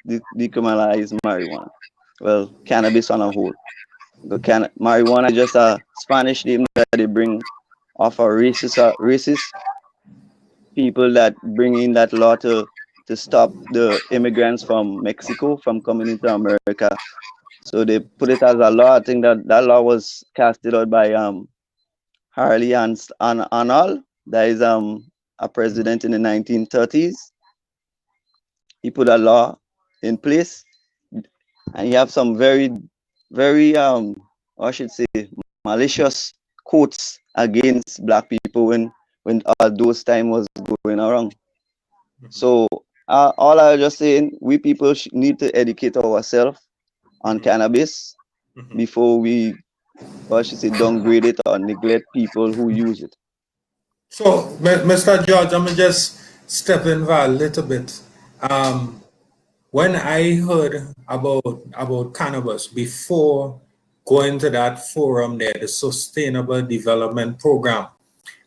decriminalize marijuana. Well, cannabis on a whole. Marijuana is just a Spanish name that they bring off a racist people that bring in that law to stop the immigrants from Mexico from coming into America. So they put it as a law. I think that law was casted out by Harley and Arnold. That is a president in the 1930s. He put a law in place, and he have some very I should say malicious quotes against black people when those time was going around. So all I was just saying, we people need to educate ourselves on cannabis before we, or I should say, downgrade it or neglect people who use it. So, Mr. George, I'm gonna just step in for a little bit. When I heard about cannabis before going to that forum there, the Sustainable Development Program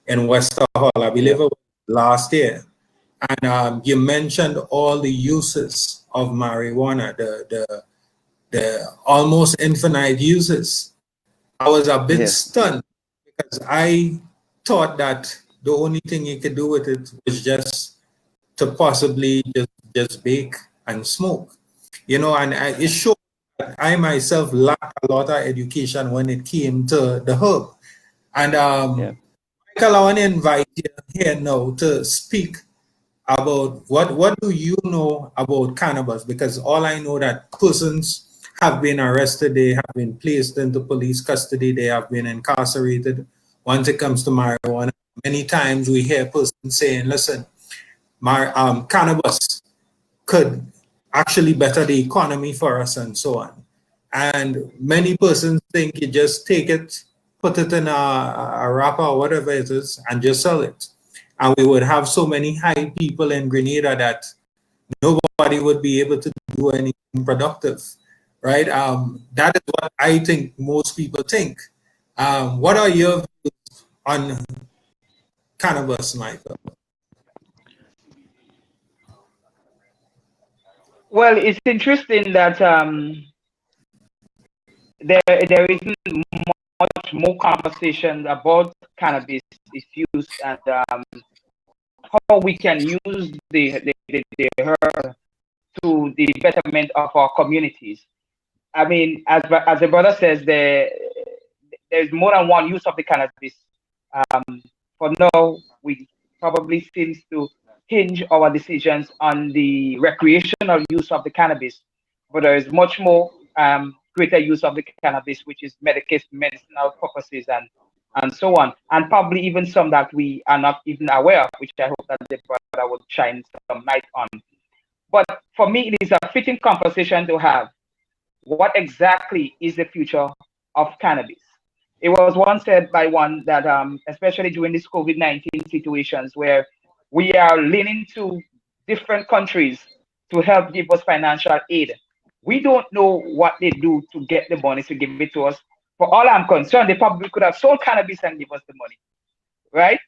in Wester Hall, I believe it was last year, and you mentioned all the uses of marijuana, the almost infinite uses. I was a bit stunned because I thought that the only thing you could do with it was just to possibly just bake and smoke, you know, and it showed that I myself lacked a lot of education when it came to the herb. And Michael, I want to invite you here now to speak about what do you know about cannabis, because all I know that persons have been arrested, they have been placed into police custody, they have been incarcerated. Once it comes to marijuana, many times we hear persons saying, listen, cannabis could actually better the economy for us and so on. And many persons think you just take it, put it in a wrapper or whatever it is, and just sell it. And we would have so many high people in Grenada that nobody would be able to do anything productive, right? That is what I think most people think. What are your views on cannabis, Michael? Well, it's interesting that there isn't much more conversation about cannabis, its use, and how we can use the herb to the betterment of our communities. I mean, as the brother says, there's more than one use of the cannabis. For now, we probably seems to hinge our decisions on the recreational use of the cannabis, but there is much more greater use of the cannabis, which is medicinal purposes and so on, and probably even some that we are not even aware of, which I hope that the brother will shine some light on. But for me, it is a fitting conversation to have. What exactly is the future of cannabis? It was once said by one that, especially during these COVID-19 situations where we are leaning to different countries to help give us financial aid, we don't know what they do to get the money to give it to us. For all I'm concerned, they probably could have sold cannabis and give us the money, right?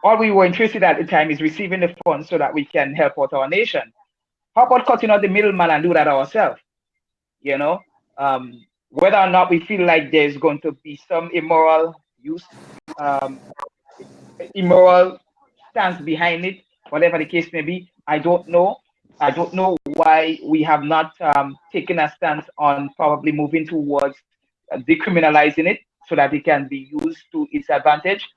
All we were interested at the time is receiving the funds so that we can help out our nation. How about cutting out the middleman and do that ourselves? You know, whether or not we feel like there's going to be some immoral use, um, immoral stance behind it, whatever the case may be, I don't know. I don't know why we have not taken a stance on probably moving towards decriminalizing it so that it can be used to its advantage.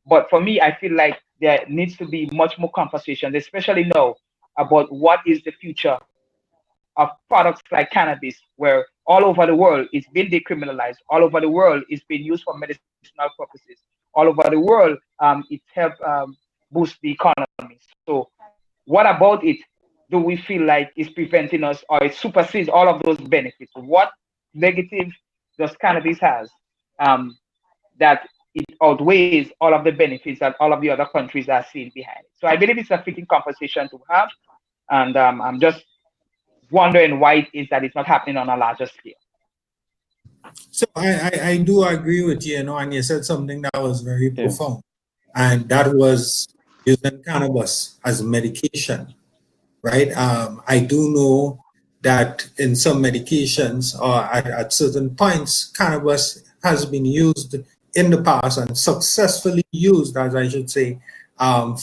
But for me, I feel like there needs to be much more conversation, especially now, about what is the future of products like cannabis, where all over the world it's been decriminalized, all over the world it's been used for medicinal purposes, all over the world it's helped boost the economy. So, what about it do we feel like is preventing us or it supersedes all of those benefits? What negative does cannabis has that it outweighs all of the benefits that all of the other countries are seeing behind it? So I believe it's a fitting conversation to have, and I'm just wondering why it is that it's not happening on a larger scale. So I do agree with you, you know, and you said something that was very profound, and that was using cannabis as medication, right? I do know that in some medications or at certain points, cannabis has been used in the past and successfully used, as I should say,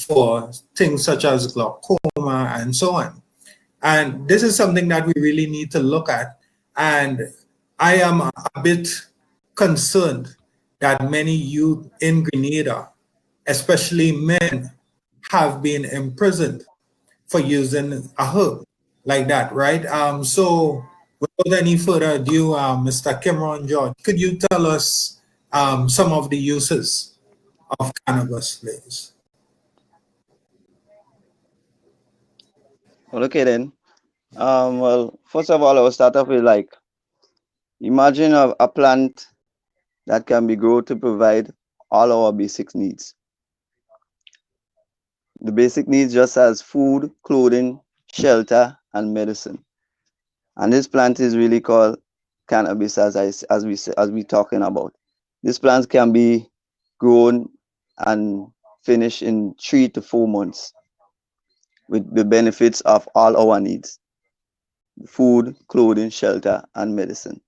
for things such as glaucoma and so on. And this is something that we really need to look at. And I am a bit concerned that many youth in Grenada, especially men, have been imprisoned for using a herb like that, right? So without any further ado, Mr. Kimron George, could you tell us some of the uses of cannabis, please? Well, okay then. Well, first of all, I will start off with like, imagine a plant that can be grown to provide all our basic needs. The basic needs just as food, clothing, shelter, and medicine. And this plant is really called cannabis, as we talking about. This plant can be grown and finished in 3 to 4 months with the benefits of all our needs: food, clothing, shelter, and medicine.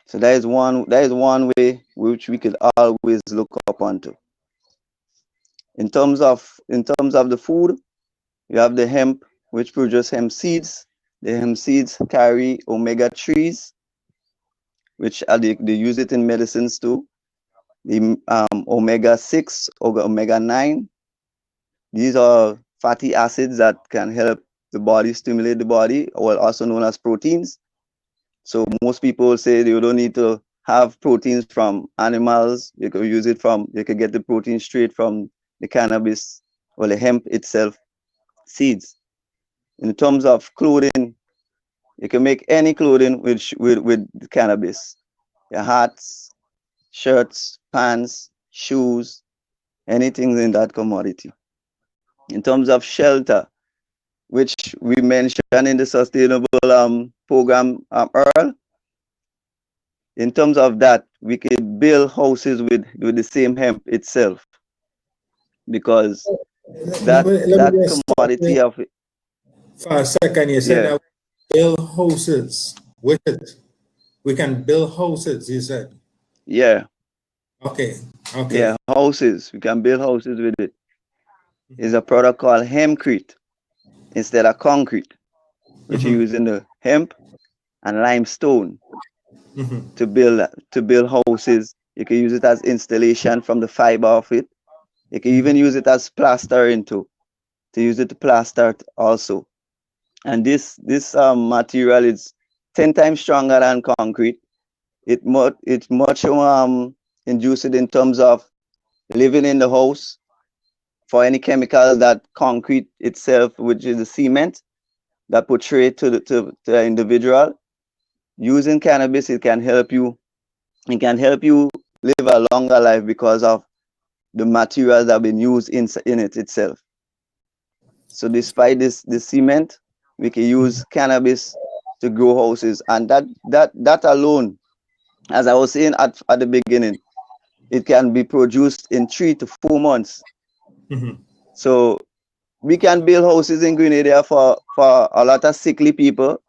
So that is one way which we could always look up onto. In terms of the food, you have the hemp, which produce hemp seeds. The hemp seeds carry omega 3s, which they use it in medicines too. The omega 6 or omega 9, these are fatty acids that can help the body, stimulate the body, or also known as proteins. So most people say you don't need to have proteins from animals. You can use it from, you can get the protein straight from the cannabis or the hemp itself, seeds. In terms of clothing, you can make any clothing with cannabis. Your hats, shirts, pants, shoes, anything in that commodity. In terms of shelter, which we mentioned in the sustainable program, Earl, in terms of that, we could build houses with the same hemp itself, because Let me that just stop you commodity of, for a second. You said yeah, that we build houses with it. We can build houses, you said. yeah, Okay, okay. yeah, houses. We can build houses with it. It's a product called hempcrete instead of concrete, which you Mhm, use in the hemp and limestone mhm, to build houses. You can use it as installation from the fiber of it. You can even mhm, use it as plaster into to use it to plaster it also. And this material is 10 times stronger than concrete. It's much induced in terms of living in the house for any chemicals that concrete itself, which is the cement that portray to the individual. Using cannabis, it can help you live a longer life because of the materials that have been used in it itself. So despite this cement, we can use cannabis to grow houses, and that alone, as I was saying at the beginning, it can be produced in 3 to 4 months. mhm. So we can build houses in Grenada for a lot of sickly people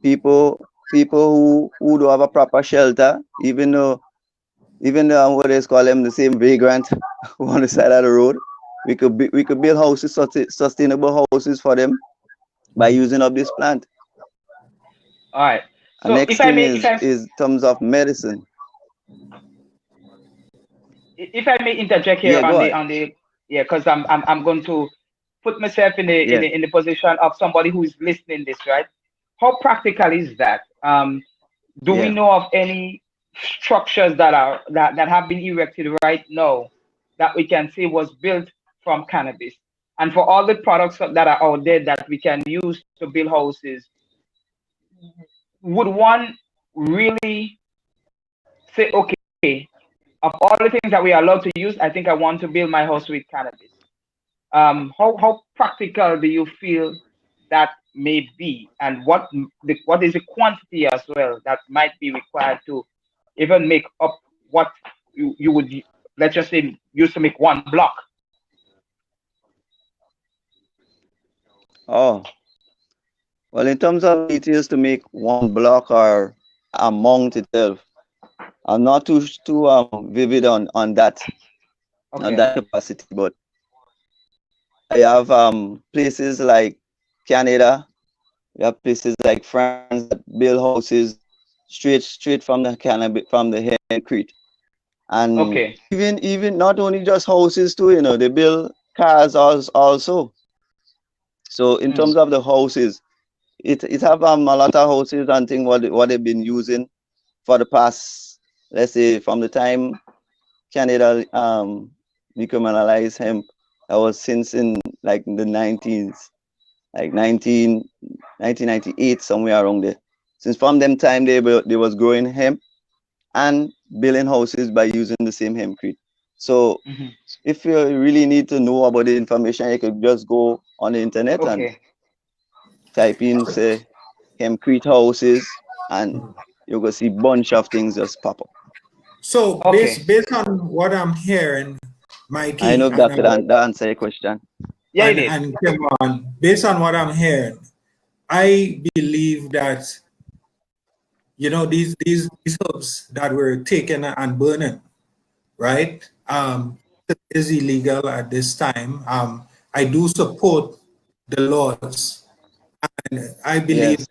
who don't have a proper shelter, even though what they call them, the same vagrant on the side of the road. We could build houses, sustainable houses for them by using up this plant. All right. And So next thing is terms of medicine. if I may interject here Yeah, go ahead. on the yeah, because I'm going to put myself in the Yeah. position of somebody who is listening this, right? How practical is that? Do we Yeah. know of any structures that have been erected right now that we can say was built from cannabis? And for all the products that are out there that we can use to build houses, would one really say, okay, of all the things that we are allowed to use, I think I want to build my house with cannabis? How practical do you feel that may be, and what is the quantity as well that might be required to even make up what you would, let's just say, use to make one block? Oh, Well, in terms of details to make one block or amount itself, I'm not too vivid on Okay. that capacity, but I have places like Canada, we have places like France that build houses straight from the cannabis from the hempcrete, and Okay. even not only just houses too, they build cars also. So in Mm. terms of the houses, it have a lot of houses and things what they've been using for the past, let's say, from the time Canada decriminalized hemp. That was since in like the 19s, like 1998, somewhere around there. Since from them time they was growing hemp and building houses by using the same hempcrete. So Hmm. if you really need to know about the information, you could just go on the internet and Okay. type in, say, hempcrete houses, and you're gonna see bunch of things just pop up. So Okay. based on what I'm hearing, I know Mikey if that could and that answer your question. Yeah, it is. Kimron, based on what I'm hearing, I believe that these herbs that were taken and burning, right? It is illegal at this time. I do support the laws, and I believe Yes,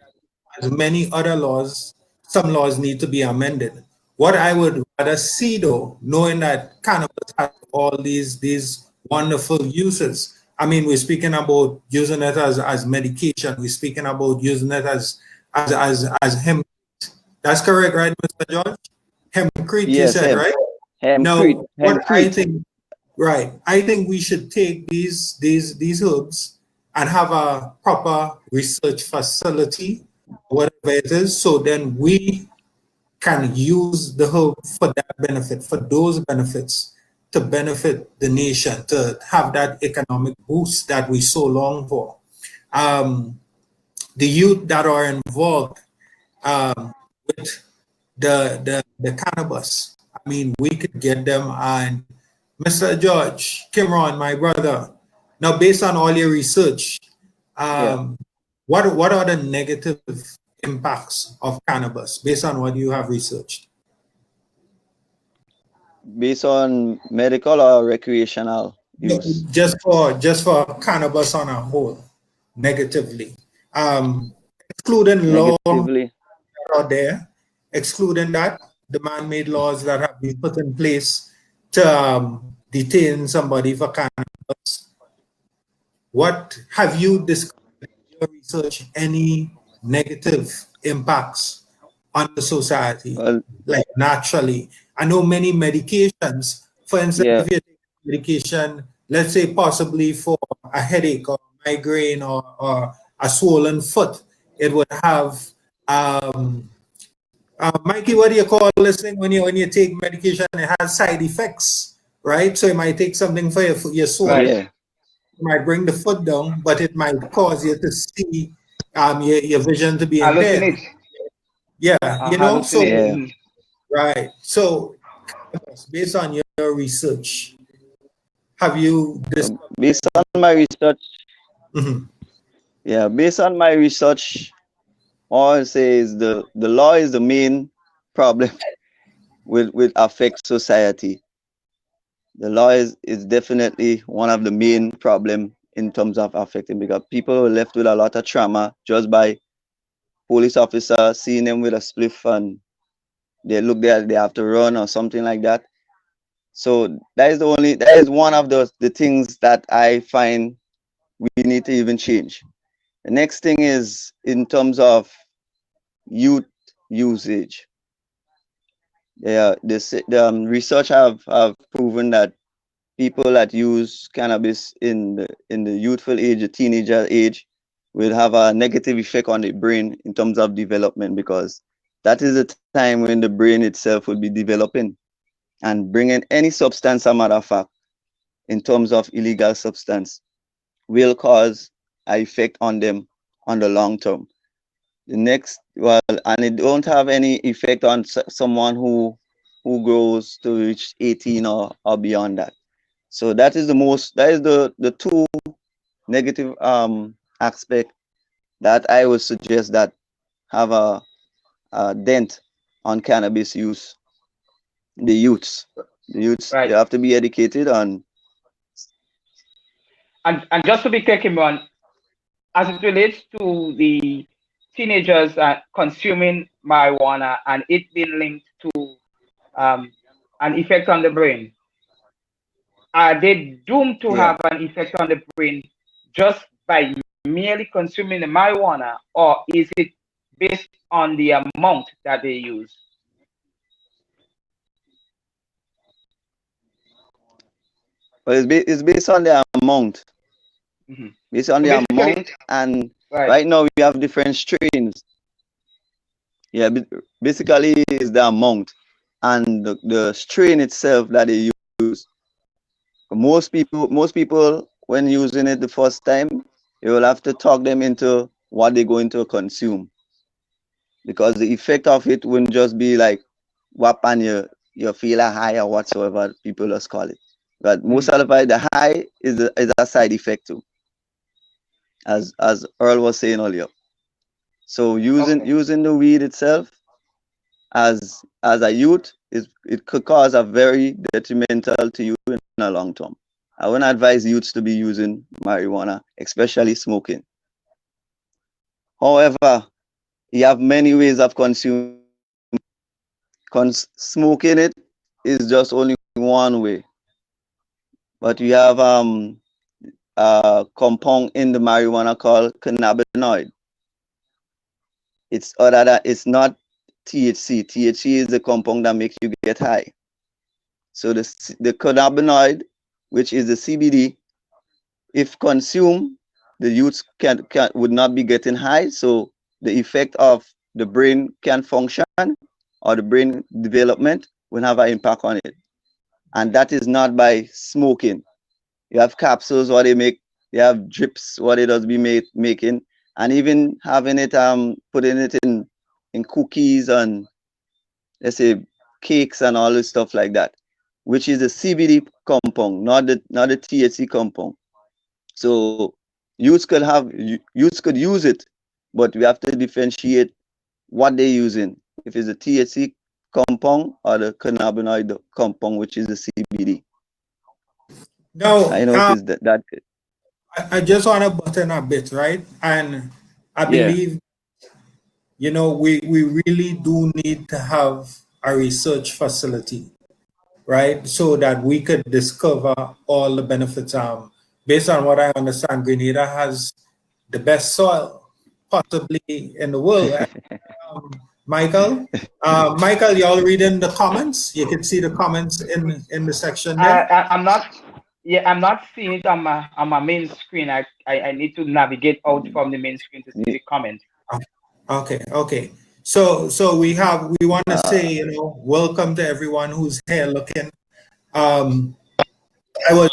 as many other laws, some laws need to be amended. What I would rather see, though, knowing that cannabis has all these wonderful uses. I mean, we're speaking about using it as medication. We're speaking about using it as hemp. That's correct, right, Mr. George? Hempcrete, you yes, said, right? Now, what I hempcrete. think, right, I think we should take these herbs and have a proper research facility, whatever it is, so then we can use the herb for that benefit, for those benefits, to benefit the nation, to have that economic boost that we so long for. Um, the youth that are involved with the cannabis. I mean, we could get them. And Mr. George, Kimron, my brother. Now, based on all your research, Yeah, um, what are the negative impacts of cannabis based on what you have researched? based on medical or recreational No, use. just for cannabis on a whole, negatively, excluding law Negatively, out there, excluding that, the man-made laws that have been put in place to detain somebody for cannabis. What have you discovered in your research? Any negative impacts on the society, well, like naturally? I know many medications. For instance, yeah, if you take medication, let's say possibly for a headache or migraine or a swollen foot, it would have Mikey, what do you call this thing when you take medication? It has side effects, right? So you might take something for your swollen, Right. yeah, it might bring the foot down, but it might cause you to see your vision to be impaired. Hallucinate. Yeah, so Hallucinate. yeah. Mhm. right. So based on your research, have you discovered? Based on my research, Mhm. yeah, based on my research, all I say is the law is the main problem with affect society. The law is definitely one of the main problem in terms of affecting, because people are left with a lot of trauma just by police officer seeing them with a spliff and they look there, they have to run or something like that. So that is one of the things that I find we need to even change. The next thing is in terms of youth usage. Yeah, the research have proven that people that use cannabis in the youthful age, the teenager age, will have a negative effect on the brain in terms of development, because that is the time when the brain itself will be developing, and bringing any substance, a matter of fact, in terms of illegal substance, will cause an effect on them on the long term. The next, well, and it don't have any effect on someone who grows to reach 18 or beyond that. So that is the two negative aspect that I would suggest that have a dent on cannabis use. The youths, they Right. have to be educated on. And just to be clear, Kimron, as it relates to the teenagers consuming marijuana and it being linked to an effect on the brain, are they doomed to Yeah. have an effect on the brain just by merely consuming the marijuana, or is it based on the amount that they use? But it's based on the amount. Hmm. Based on So the basically, amount, and right. right now we have different strains. Yeah, basically is the amount and the strain itself that they use. Most people, when using it the first time, you will have to talk them into what they're going to consume, because the effect of it wouldn't just be like whap and you feel a high or whatsoever people just call it. But most Mm. of the high is a side effect too, as Earl was saying earlier. So using Okay. using the weed itself as a youth, it could cause a very detrimental to you in the long term. I wouldn't advise youths to be using marijuana, especially smoking. However, you have many ways of consuming. Smoking it is just only one way. But you have a compound in the marijuana called cannabinoid. It's not THC. THC is the compound that makes you get high. So the cannabinoid, which is the CBD, if consumed, the youths can would not be getting high. So the effect of the brain can function or the brain development will have an impact on it. And that is not by smoking. You have capsules what they make, they have drips what it does be making, and even having it putting it in cookies and, let's say, cakes and all this stuff like that, which is the CBD compound, not the THC compound. So youths could use it, but we have to differentiate what they're using. If it's a THC compound or the cannabinoid compound, which is the CBD. I Now, noticed that I just want to button a bit, right? And I yeah. believe, we really do need to have a research facility, right? So that we could discover all the benefits. Based on what I understand, Grenada has the best soil possibly in the world. Michael, Michael, y'all reading the comments? You can see the comments in the section there. I'm not. Yeah, I'm not seeing it on my main screen. I need to navigate out from the main screen to see the comment. Okay. So we want to say, welcome to everyone who's here looking. Um, I was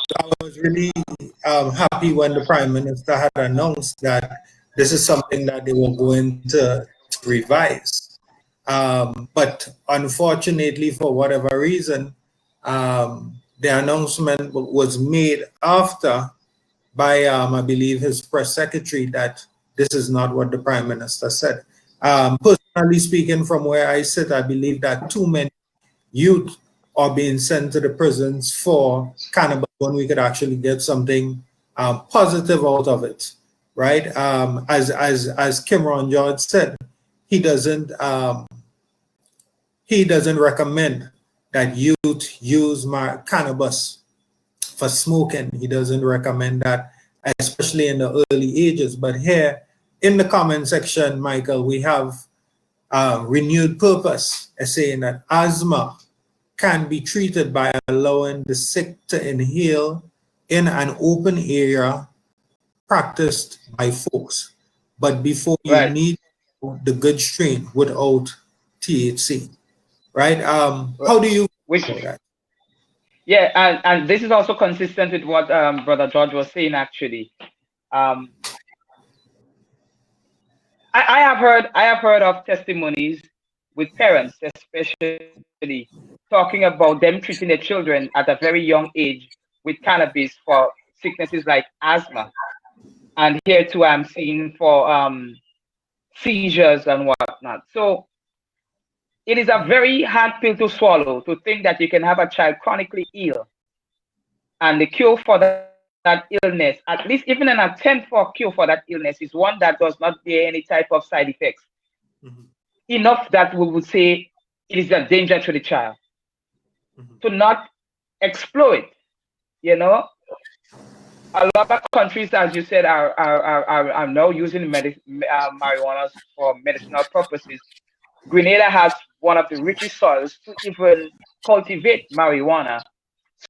really happy when the Prime Minister had announced that this is something that they were going to revise. But unfortunately, for whatever reason, the announcement was made after by, I believe, his press secretary that this is not what the Prime Minister said. Personally speaking, from where I sit, I believe that too many youth are being sent to the prisons for cannabis when we could actually get something positive out of it, right? As Kimron George said, he doesn't recommend that youth use cannabis for smoking. He doesn't recommend that, especially in the early ages. But here in the comment section, Michael, we have renewed purpose as saying that asthma can be treated by allowing the sick to inhale in an open area practiced by folks. But before you Right. need the good strain without THC, right? Right. How do you Which, feel about that? yeah, and this is also consistent with what Brother George was saying. Actually, um, I have heard of testimonies with parents, especially talking about them treating their children at a very young age with cannabis for sicknesses like asthma. and here too I'm seeing for seizures and whatnot. So it is a very hard pill to swallow to think that you can have a child chronically ill and the cure for that illness, at least even an attempt for a cure for that illness, is one that does not bear any type of side effects. Mhm. Enough that we would say it is a danger to the child. Mhm. To not explore it, you know, a lot of countries, as you said, are now using marijuana for medicinal purposes. Grenada has one of the richest soils to even cultivate marijuana.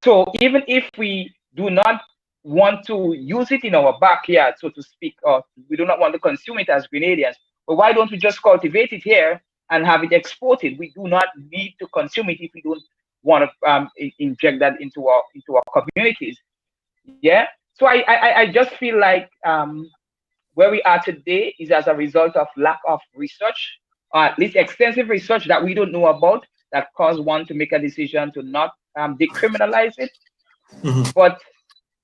So even if we do not want to use it in our backyard, so to speak, or we do not want to consume it as Grenadians, but why don't we just cultivate it here and have it exported? We do not need to consume it if we don't want to inject that into our communities. Yeah. So I just feel like where we are today is as a result of lack of research, or at least extensive research that we don't know about, that caused one to make a decision to not decriminalize it. Mhm. But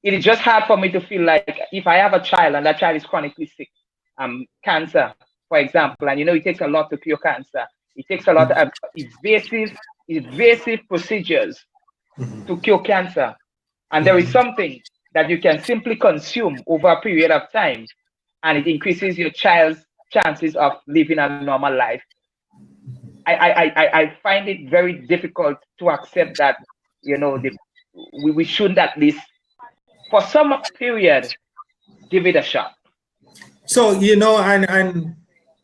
it is just hard for me to feel like if I have a child and that child is chronically sick, cancer, for example, and it takes a lot to cure cancer. It takes a lot of invasive procedures Mhm. to cure cancer. And there is something that you can simply consume over a period of time, and it increases your child's chances of living a normal life. I find it very difficult to accept that, we shouldn't at least, for some period, give it a shot. So, and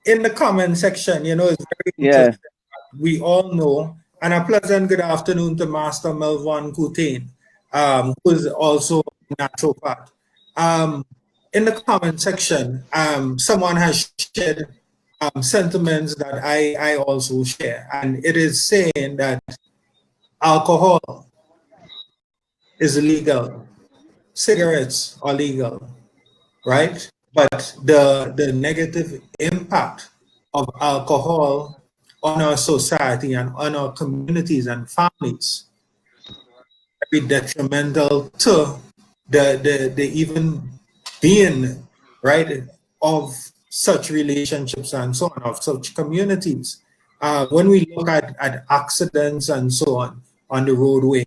in the comment section, it's very Yeah. interesting. We all know, and a pleasant good afternoon to Master Melvin Coutain, who is also a naturopath. Um, in the comment section, someone has shared sentiments that I also share, and it is saying that alcohol is illegal, cigarettes are legal, right? But the negative impact of alcohol on our society and on our communities and families very detrimental to the even being, right, of such relationships and so on, of such communities. When we look at accidents and so on the roadway,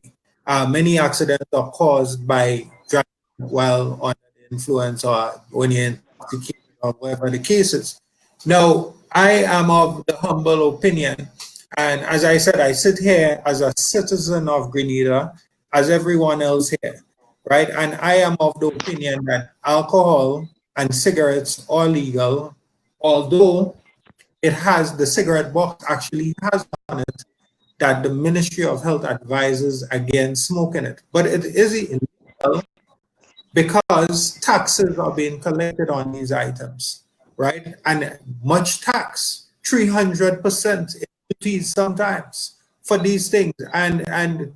many accidents are caused by driving while under the influence or when you're intoxicated or whatever the case is. Now, I am of the humble opinion, and as I said, I sit here as a citizen of Grenada, as everyone else here, right? And I am of the opinion that alcohol and cigarettes are legal, although the cigarette box actually has on it that the Ministry of Health advises against smoking it. But it is illegal because taxes are being collected on these items, right? And much tax, 300% in duties sometimes for these things. And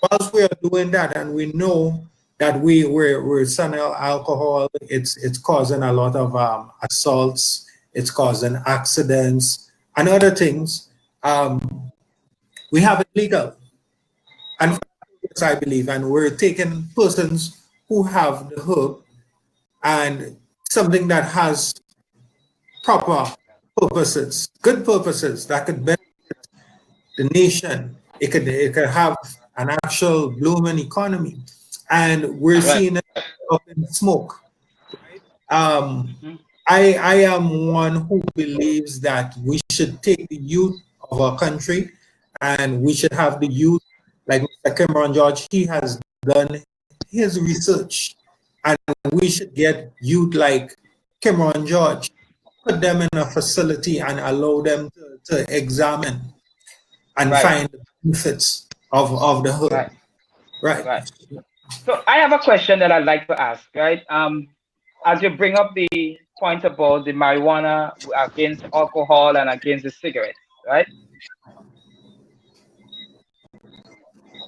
whilst we are doing that, and we know that we're selling alcohol, it's causing a lot of assaults, it's causing accidents and other things. We have it legal, and yes, I believe, and we're taking persons who have the herb and something that has proper purposes, good purposes that could benefit the nation. It could have an actual blooming economy, and we're Right. seeing it up in smoke. Um, Mhm. I am one who believes that we should take the youth of our country, and we should have the youth like Mr. Kimron George. He has done his research, and we should get youth like Kimron George, put them in a facility and allow them to examine and Right. find the benefits of the herb. Right. Right. Right. So I have a question that I'd like to ask, right? As you bring up the point about the marijuana against alcohol and against the cigarettes, right?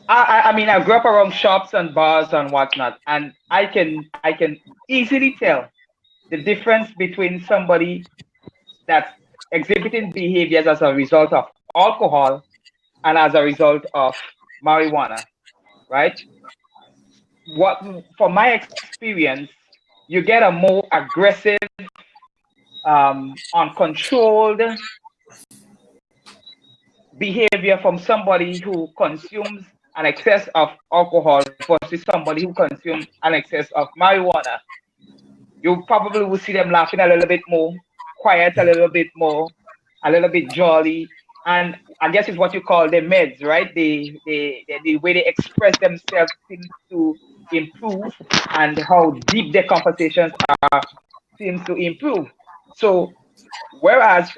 I mean, I grew up around shops and bars and whatnot, and I can easily tell the difference between somebody that's exhibiting behaviors as a result of alcohol and as a result of marijuana, right? What, from my experience, you get a more aggressive, uncontrolled behavior from somebody who consumes an excess of alcohol versus somebody who consumes an excess of marijuana. You probably will see them laughing a little bit more, quiet a little bit more, a little bit jolly. And I guess it's what you call the meds, right? The way they express themselves seems to improve, and how deep their conversations are seems to improve. So whereas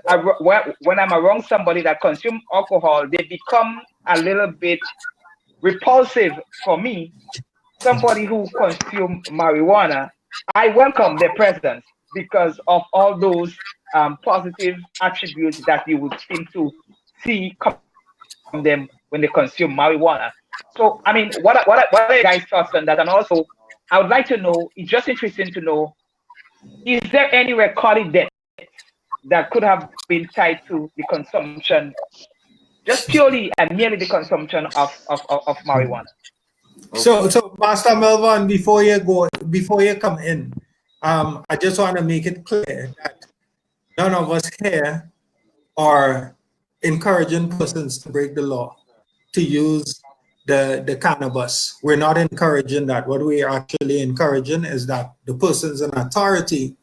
when I'm around somebody that consumes alcohol, they become a little bit repulsive for me. Somebody who consumes marijuana, I welcome their presence because of all those positive attributes that you would seem to see come from them when they consume marijuana. So, I mean, what are your guys' thoughts on that? And also, I would like to know, it's just interesting to know, is there any recorded death that could have been tied to the consumption, just purely and merely the consumption of marijuana? So, Okay. so Master Melvin, before you come in, I just want to make it clear that none of us here are encouraging persons to break the law, to use the cannabis. We're not encouraging that. What we are actually encouraging is that the persons in authority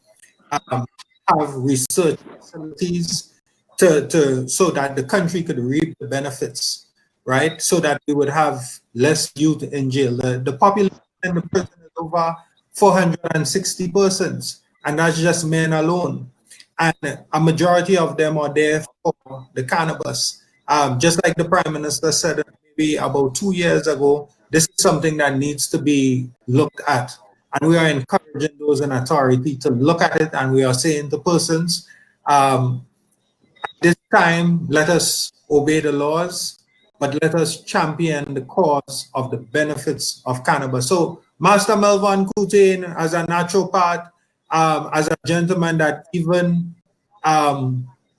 um, have research facilities to so that the country could reap the benefits, right? So that we would have less youth in jail. The population in the prison is over 460 persons, and that's just men alone. And a majority of them are there for the cannabis. Just like the Prime Minister said maybe about 2 years ago, this is something that needs to be looked at. And we are encouraging those in authority to look at it, and we are saying to persons, this time, let us obey the laws, but let us champion the cause of the benefits of cannabis. So, Master Melvin Coutain, as a naturopath, as a gentleman that even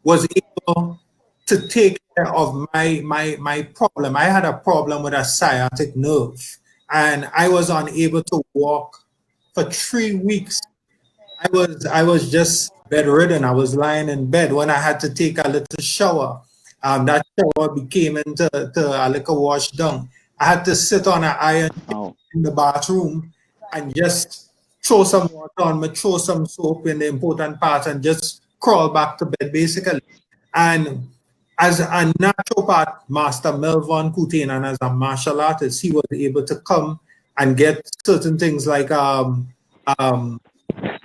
was able to take care of my problem. I had a problem with a sciatic nerve, and I was unable to walk for 3 weeks. I was just bedridden. I was lying in bed when I had to take a little shower. That shower became into a little wash down. I had to sit on an iron Oh, in the bathroom and just throw some water on me, throw some soap in the important part, and just crawl back to bed basically. And as a naturopath, Master Melvin Coutain, and as a martial artist, he was able to come and get certain things like um,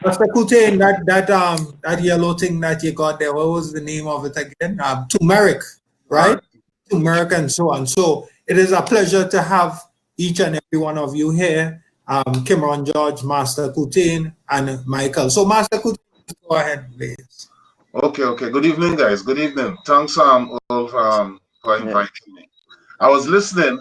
Master Kutain, that yellow thing that you got there, what was the name of it again? Turmeric, right? Right. Turmeric and so on. So it is a pleasure to have each and every one of you here. Kimron George, Master Kutain, and Michael. So Master Kutain, go ahead, please. Okay, okay. Good evening, guys. Good evening. Thanks, Earl, for yeah. inviting me. I was listening.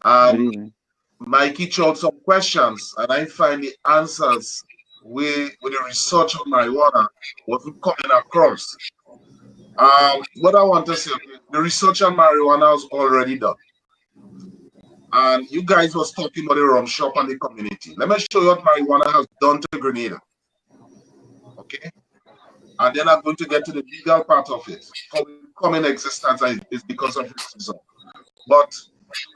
Good Um, evening. Mikey showed some questions, and I find the answers with the research on marijuana wasn't coming across. What I want to say, okay, the research on marijuana was already done, and you guys was talking about the rum shop and the community. Let me show you what marijuana has done to Grenada, okay? And then I'm going to get to the legal part of it. How it come in existence is because of racism. But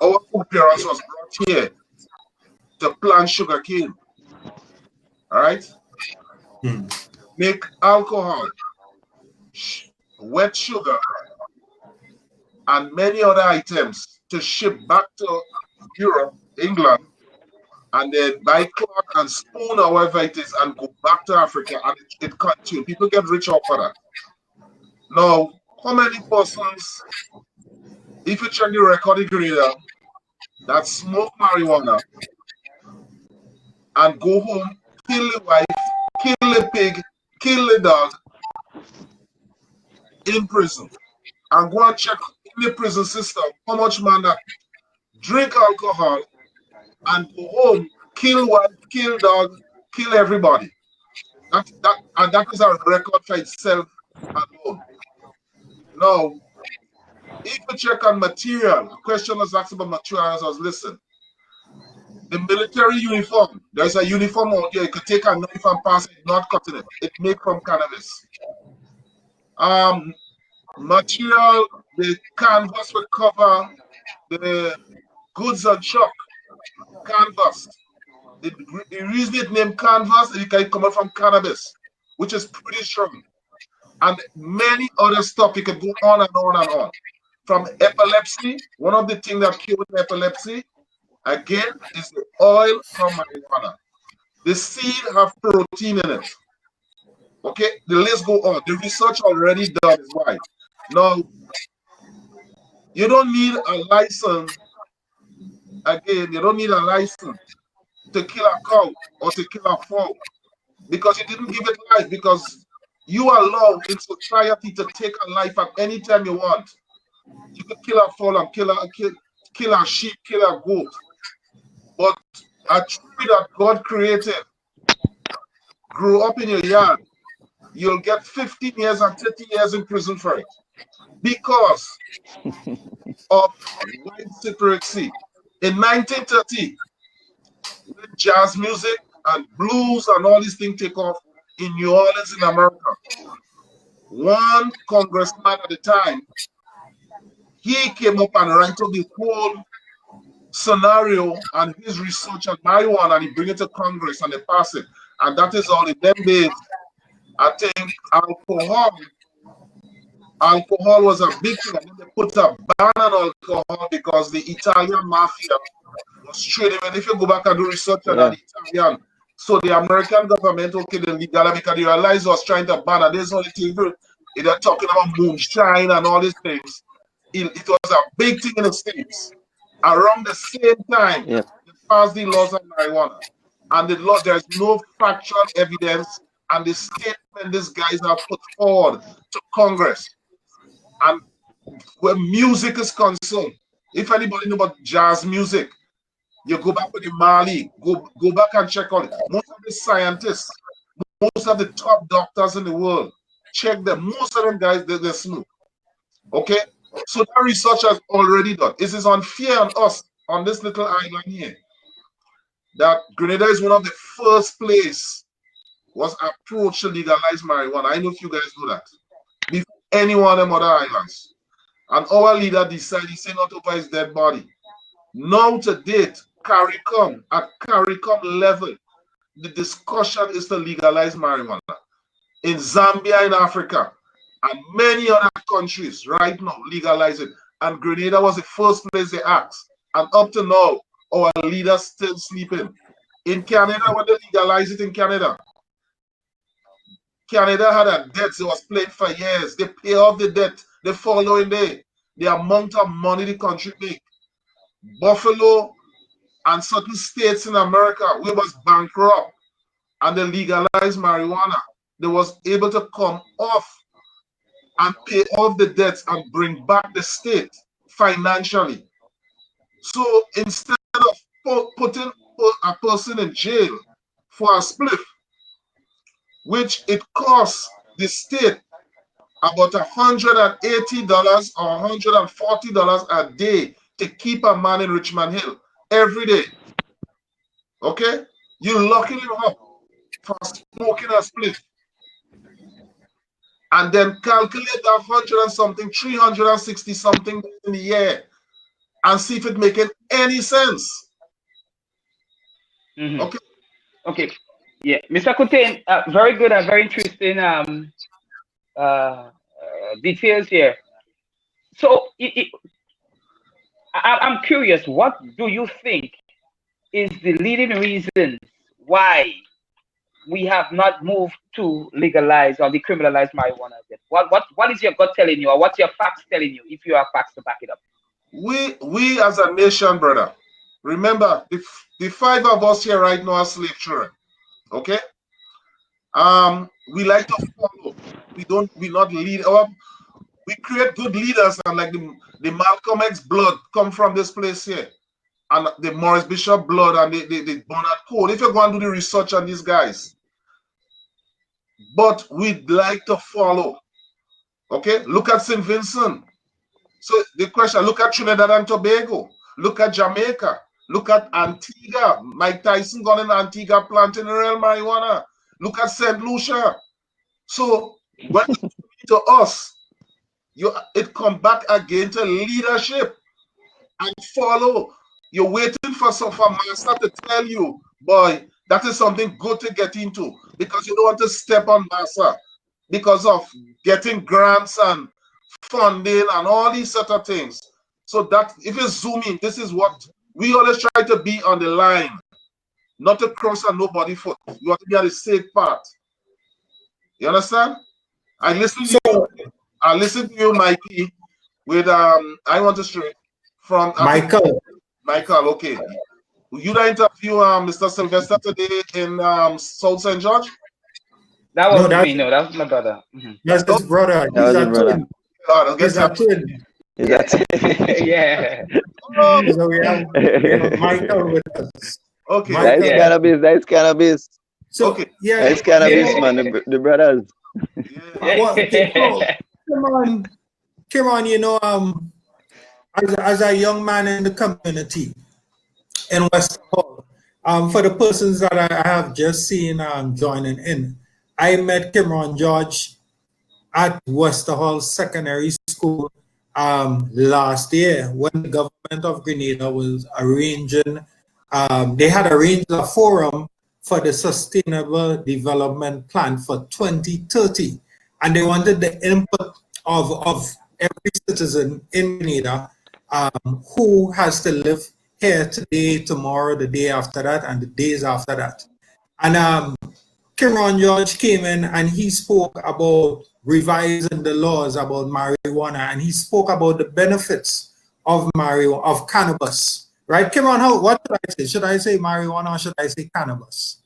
our foreparents was brought here to plant sugarcane, all right? Hmm. Make alcohol, wet sugar, and many other items to ship back to Europe, England, and then buy cloth and spoon, or whatever it is, and go back to Africa, and it continues. People get rich off of that. Now, how many persons, if you check the record in Grenada, that smoke marijuana and go home, kill the wife, kill the pig, kill the dog in prison, and go and check in the prison system how much man that drink alcohol and go home, kill wife, kill dog, kill everybody. That is a record for itself alone. Now, if you check on material, a question was asked about material as I was listening. The military uniform, there's a uniform out there. You could take a knife and pass it, not cutting it. It's made from cannabis. Material, the canvas will cover the goods and truck. Canvas. The reason it named canvas is it come from cannabis, which is pretty strong. And many other stuff. You could go on and on and on. From epilepsy, one of the things that cures epilepsy, again, is the oil from marijuana. The seed have protein in it. Okay, the list go on. The research already done is why. Now, you don't need a license. Again, you don't need a license to kill a cow or to kill a fowl because you didn't give it life, because you allow in society to take a life at any time you want. You could kill a fowl and kill a sheep, kill a goat. But a tree that God created, grew up in your yard, you'll get 15 years and 30 years in prison for it because of white supremacy. In 1930, when jazz music and blues and all these things take off in New Orleans in America, one congressman at the time, he came up and wrote the whole scenario and his research on marijuana, and he bring it to Congress and they pass it. And that is all in them days. I think alcohol was a big thing. And then they put a ban on alcohol because the Italian mafia was trading. And if you go back and do research on the Italian, so the American government, okay, they legalize because they realized was trying to ban, and this only thing they're talking about moonshine and all these things. It was a big thing in the States. Around the same time, they passed the laws on marijuana. And the law, there's no factual evidence, and the statement these guys have put forward to Congress. And when music is concerned, if anybody know about jazz music, you go back with the Mali, go back and check on it. Most of the scientists, most of the top doctors in the world, check them. Most of them guys, they smoke. Okay? So that research has already done. It is unfair on us on this little island here that Grenada is one of the first place was approached to legalize marijuana. I know if you guys know that. Before any one of them other islands. And our leader decided, he said not over his dead body. Now to date, CARICOM, at CARICOM level, the discussion is to legalize marijuana. In Zambia, in Africa, and many other countries right now legalize it. And Grenada was the first place they asked. And up to now, our leaders still sleeping. In Canada, when they legalized it in Canada, Canada had a debt that was played for years. They pay off the debt the following day. The amount of money the country make. Buffalo and certain states in America, we was bankrupt and they legalized marijuana. They was able to come off and pay off the debts and bring back the state financially. So instead of putting a person in jail for a spliff, which it costs the state about $180 or $140 a day to keep a man in Richmond Hill every day. Okay? You're locking him up for smoking a spliff. And then calculate that 100 and something, 360 something in the year and see if it making any sense. Mm-hmm. Okay. Okay. Yeah, Mr. Kutain, very good and very interesting details here. So I'm curious, what do you think is the leading reason why we have not moved to legalize or decriminalize marijuana yet? What is your gut telling you, or what's your facts telling you, if you have facts to back it up? We as a nation, brother, remember the five of us here right now are slave children. Okay? We like to follow. We not lead. We create good leaders, and like the Malcolm X blood come from this place here. And the Morris Bishop blood and the Bernard Cole. If you go and do the research on these guys. But we'd like to follow. Okay? Look at St. Vincent. So the question, look at Trinidad and Tobago. Look at Jamaica. Look at Antigua. Mike Tyson gone in Antigua planting real marijuana. Look at St. Lucia. So when to us, it come back again to leadership and follow. You're waiting for master to tell you, boy, that is something good to get into, because you don't want to step on master because of getting grants and funding and all these sort of things. So that if you zoom in, this is what we always try to be on the line, not to cross on nobody's foot. You want to be on the safe path. You understand? I listen to you, Mikey, with I want to straight from Michael. Michael, okay. You the interview Mr. Sylvester today in South St. George? That No, wasn't me. No, that was my brother. that's his brother. That He's was a your brother. twin. Oh, He's a twin. Is that Yeah. oh, So we have Michael with us. okay, That is Michael. cannabis. That is cannabis. So okay. yeah, That is cannabis, man. The brothers. Yeah. well, come on, you know, as a young man in the community in West Hall, for the persons that I have just seen joining in, I met Kimron George at West Hall Secondary School last year when the government of Grenada was arranging, they had arranged a forum for the Sustainable Development Plan for 2030. And they wanted the input of every citizen in Grenada who has to live here today, tomorrow, the day after that, and the days after that. And Kimron George came in and he spoke about revising the laws about marijuana, and he spoke about the benefits of marijuana, of cannabis. Right, Kimron? What should I say? Should I say marijuana or should I say cannabis?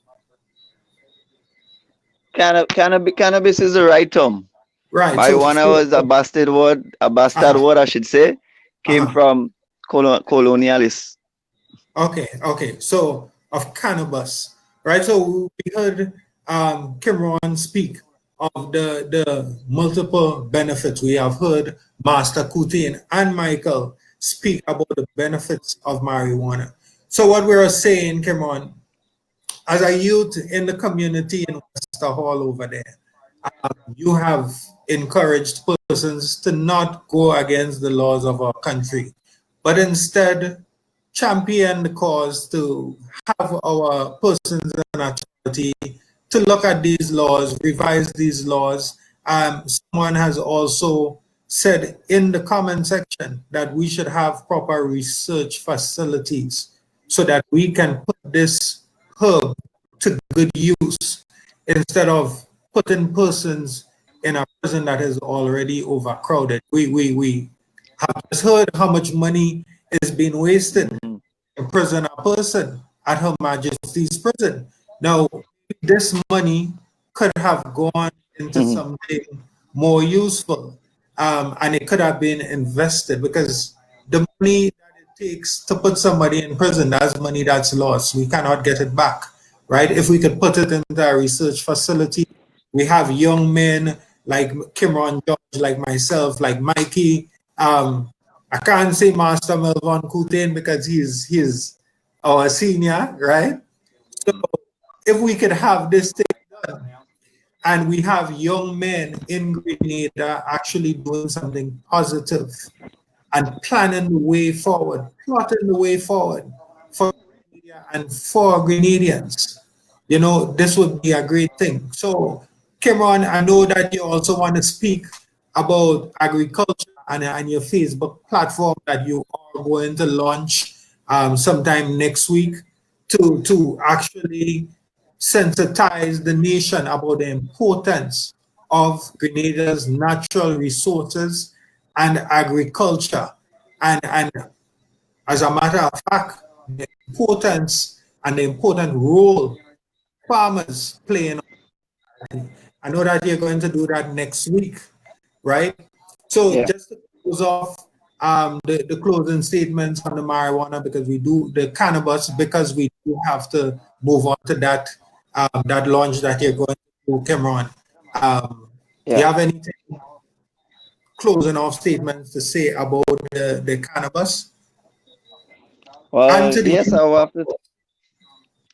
Cannabis is the right term. Right. Marijuana was a bastard word. A bastard word, I should say, came from colonialists. Okay. So of cannabis, right? So we heard Kimron speak of the multiple benefits. We have heard Master Kutin and Michael speak about the benefits of marijuana. So what we're saying, Kimron, as a youth in the community in Wester Hall over there, you have encouraged persons to not go against the laws of our country, but instead champion the cause to have our persons in authority to look at these laws, revise these laws. Someone has also said in the comment section that we should have proper research facilities so that we can put this herb to good use instead of putting persons in a prison that is already overcrowded. We have just heard how much money is being wasted in prison a person at Her Majesty's prison. Now, this money could have gone into something more useful, and it could have been invested, because the money that it takes to put somebody in prison, that's money that's lost. We cannot get it back, right? If we could put it into a research facility, we have young men like Kimron George, like myself, like Mikey. I can't say Master Melvin Coutin because he's our senior, right? So if we could have this thing done, and we have young men in Grenada actually doing something positive and planning the way forward, plotting the way forward for Grenada and for Grenadians, you know, this would be a great thing. So, Kimron, I know that you also want to speak about agriculture and your Facebook platform that you are going to launch sometime next week to actually sensitize the nation about the importance of Grenada's natural resources and agriculture. And as a matter of fact, the importance and the important role farmers play in. I know that you're going to do that next week, right? So Yeah. just to close off the closing statements on the marijuana, because we do the cannabis, because we do have to move on to that that launch that you're going to do, Cameron. Do you have anything closing off statements to say about the cannabis? and Well, to the yes, I will have to.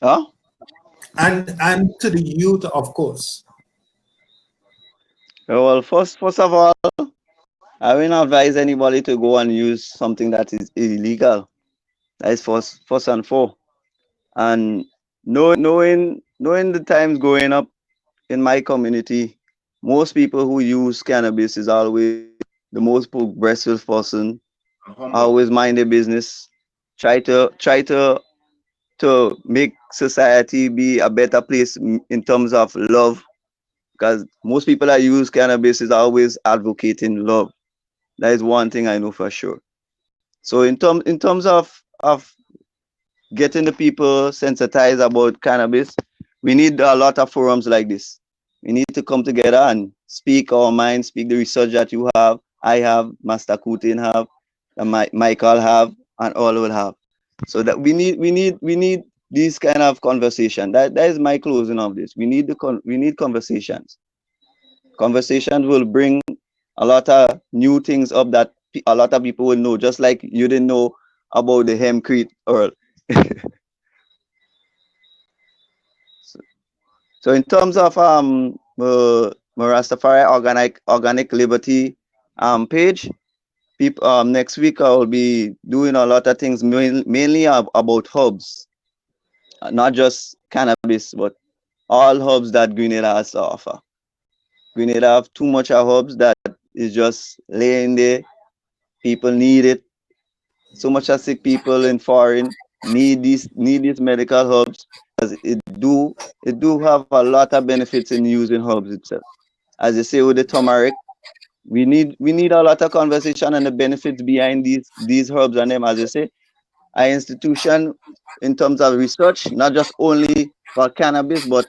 Huh? and to the youth, of course. Well, first of all, I will not advise anybody to go and use something that is illegal. That is first and foremost. And knowing the times growing up in my community, most people who use cannabis is always the most progressive person, And humble. always mind their business, try to make society be a better place in terms of love. Because most people that use cannabis is always advocating love. That is one thing I know for sure. So in terms of getting the people sensitized about cannabis, we need a lot of forums like this. We need to come together and speak our minds, speak the research that you have, I have, Master Kutin have, and Michael have, and all will have. So that we need these kind of conversation. That is my closing of this. We need conversations. Conversations will bring a lot of new things up that a lot of people will know. Just like you didn't know about the hempcrete, Earl. So, so in terms of Rastafari Organic Liberty page, people next week I will be doing a lot of things mainly about hubs, not just cannabis, but all hubs that Grenada has to offer. Grenada have too much of hubs that is just laying there. People need it. So much of sick people in foreign need these medical hubs because it do have a lot of benefits in using herbs itself. As you say with the turmeric, we need a lot of conversation and the benefits behind these herbs and them. As you say, our institution in terms of research, not just only for cannabis, but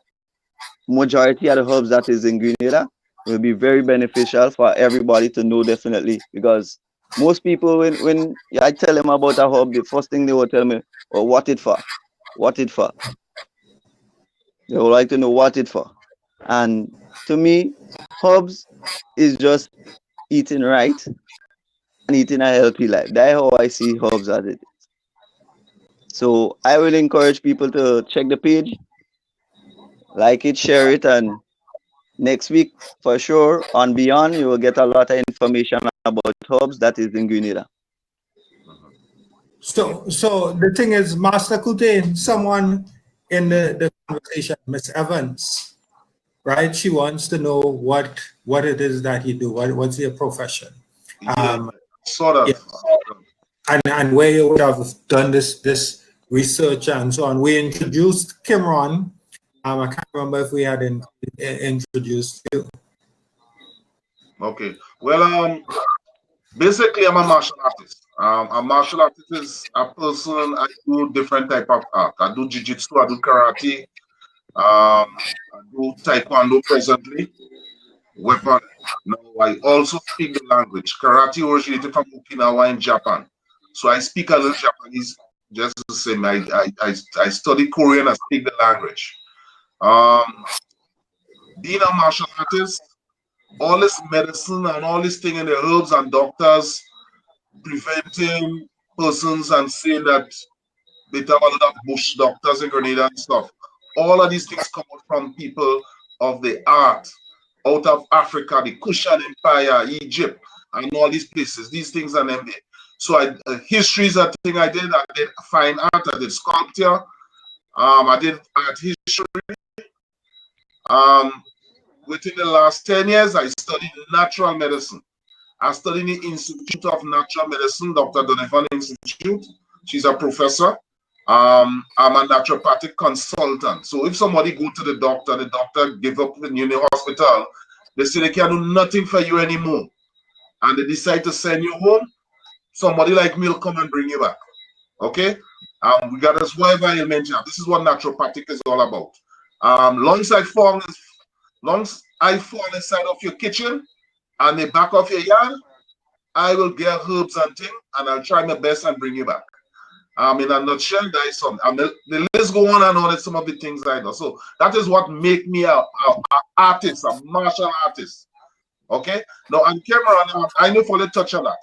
majority of the herbs that is in Grenada will be very beneficial for everybody to know definitely because most people when I tell them about a herb, the first thing they will tell me, oh, what it for? What it for? They would like to know what it for. And to me, herbs is just eating right and eating a healthy life. That's how I see herbs as it. So I will encourage people to check the page, like it, share it, and next week for sure on Beyond you will get a lot of information about herbs that is in Grenada. Mhm. So the thing is, Master Kute, someone in the conversation, Miss Evans, right? She wants to know what it is that you do. What's your profession? Yeah, Um, saw that. yes, and where you would have done this research and so on. We introduced Kimron. I can't remember if we had introduced you. Okay. Well, basically, I'm a martial artist. A martial artist is a person. I do different type of art. I do jiu-jitsu. I do karate. I do taekwondo presently. Weapon. Now, I also speak the language. Karate originated from Okinawa in Japan. So I speak a little Japanese just the same. I study Korean. I speak the language. Um, being a martial artist, all this medicine and all this thing in the herbs and doctors preventing persons and saying that they talk a lot of bush doctors in Grenada and stuff. All of these things come out from people of the art out of Africa, the Kushan Empire, Egypt, and all these places. These things are them there. So history is a thing I did. I did fine art. I did sculpture. I did art history. Um, within the last 10 years, I studied natural medicine. I studied in the Institute of Natural Medicine, Dr. Donovan Institute. She's a professor. I'm a naturopathic consultant. So if somebody go to the doctor give up in the hospital, they say they can do nothing for you anymore. And they decide to send you home, somebody like me will come and bring you back. Okay? Regardless whatever ailment you have. This is what naturopathic is all about. Lungs I fall inside of your kitchen and the back of your yard, I will get herbs and things, and I'll try my best and bring you back. In a nutshell, that is something. The list go on and on. It's some of the things I do. So that is what make me a artist, a martial artist. Okay. Now, and Cameron, I know for the touch on that.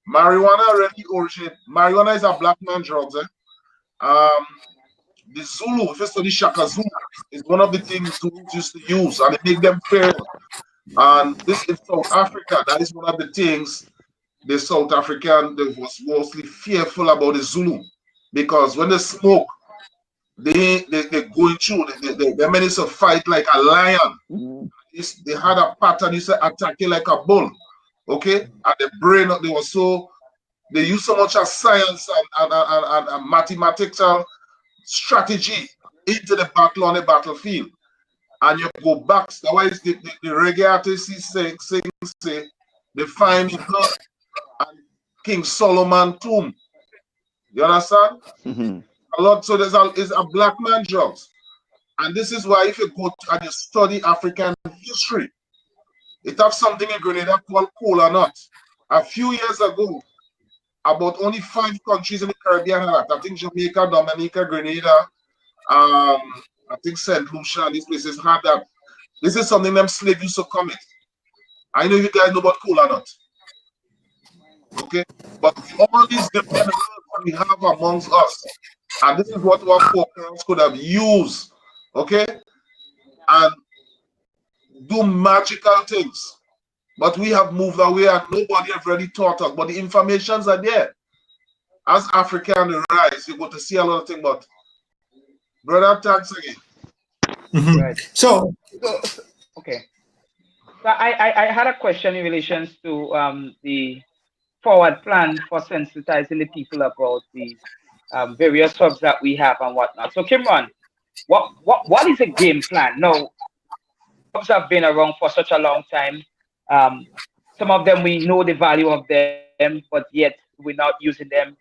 Marijuana really originated. Marijuana is a black man drug, eh? Um, the Zulu, if you study Shaka Zulu, is one of the things Zulus used to use, and it make them fear. And this in South Africa, that is one of the things the South African they was mostly fearful about the Zulu, because when they smoke, they going through, they manage to fight like a lion. They had a pattern, you say attacking like a bull, okay? And the brain, they use so much of science and mathematical strategy into the battle on the battlefield. And you go back, that's why the reggae artists say they find the blood and King Solomon tomb. You understand? A lot, so it's a black man drugs. And this is why if you go and you study African history, it has something in Grenada called cola nut. A few years ago, about only 5 countries in the Caribbean had that. I think Jamaica, Dominica, Grenada, I think St. Lucia, and these places had that. This is something them slaves used to commit. I know you guys know about cola nut. Okay? But all these different herbs we have amongst us, and this is what our foreparents could have used, okay? And do magical things. But we have moved away and nobody have really taught us. But the informations are there. As Africa on the rise, you're going to see a lot of things. But brother, thanks again. Right. So Okay. So I had a question in relation to the forward plan for sensitizing the people about the various hubs that we have and whatnot. So Kimron, what is a game plan? Now, hubs have been around for such a long time. Um, some of them we know the value of them, but yet we're not using them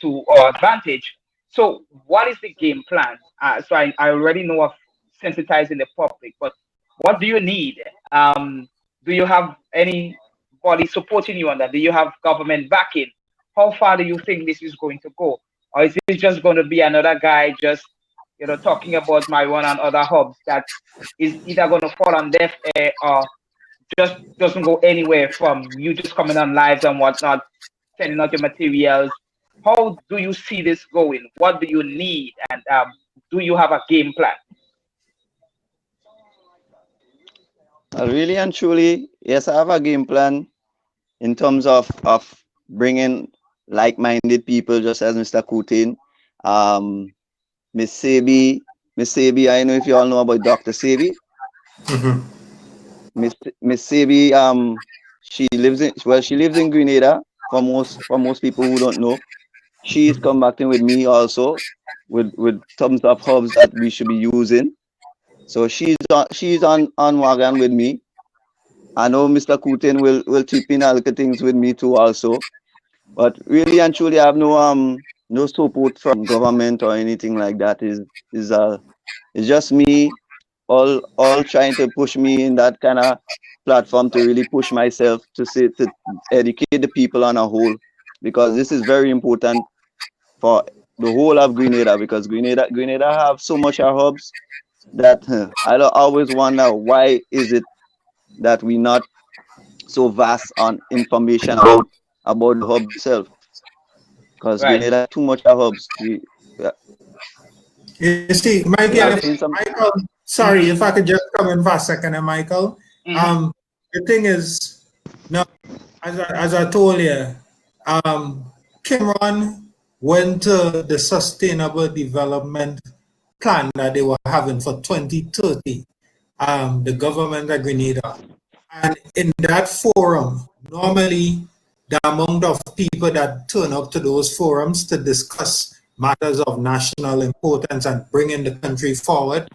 to our advantage. So, what is the game plan? So, I already know of sensitizing the public, but what do you need? Do you have anybody supporting you on that? Do you have government backing? How far do you think this is going to go? Or is this just going to be another guy just talking about marijuana and other hubs that is either going to fall on deaf ear or just doesn't go anywhere from you just coming on lives and whatnot, sending out your materials? How do you see this going? What do you need? And do you have a game plan? Really and truly, yes, I have a game plan in terms of bringing like-minded people, just as Mr. Kutin. Miss Sebi, I don't know if you all know about Dr. Sebi. Miss Sebi, she lives in Grenada. For most people who don't know, she's combating with me also with tons of hubs that we should be using. So she's on wagon with me. I know Mr. Kutin will chip in a little things with me too also. But really and truly, I have no support from government or anything like that. It's just me all trying to push me in that kind of platform to really push myself to educate the people on a whole, because this is very important for the whole of Grenada, because Grenada have so much hubs that I always wonder why is it that we not so vast on information about the hub itself, because Right. Grenada too much hubs. you see, We have Michael, seen some. Michael, sorry if I could just come in for a second, Michael. Mm-hmm. The thing is, no, as I told you, Kimron went to the Sustainable Development Plan that they were having for 2030, the government of Grenada. And in that forum, normally the amount of people that turn up to those forums to discuss matters of national importance and bringing the country forward,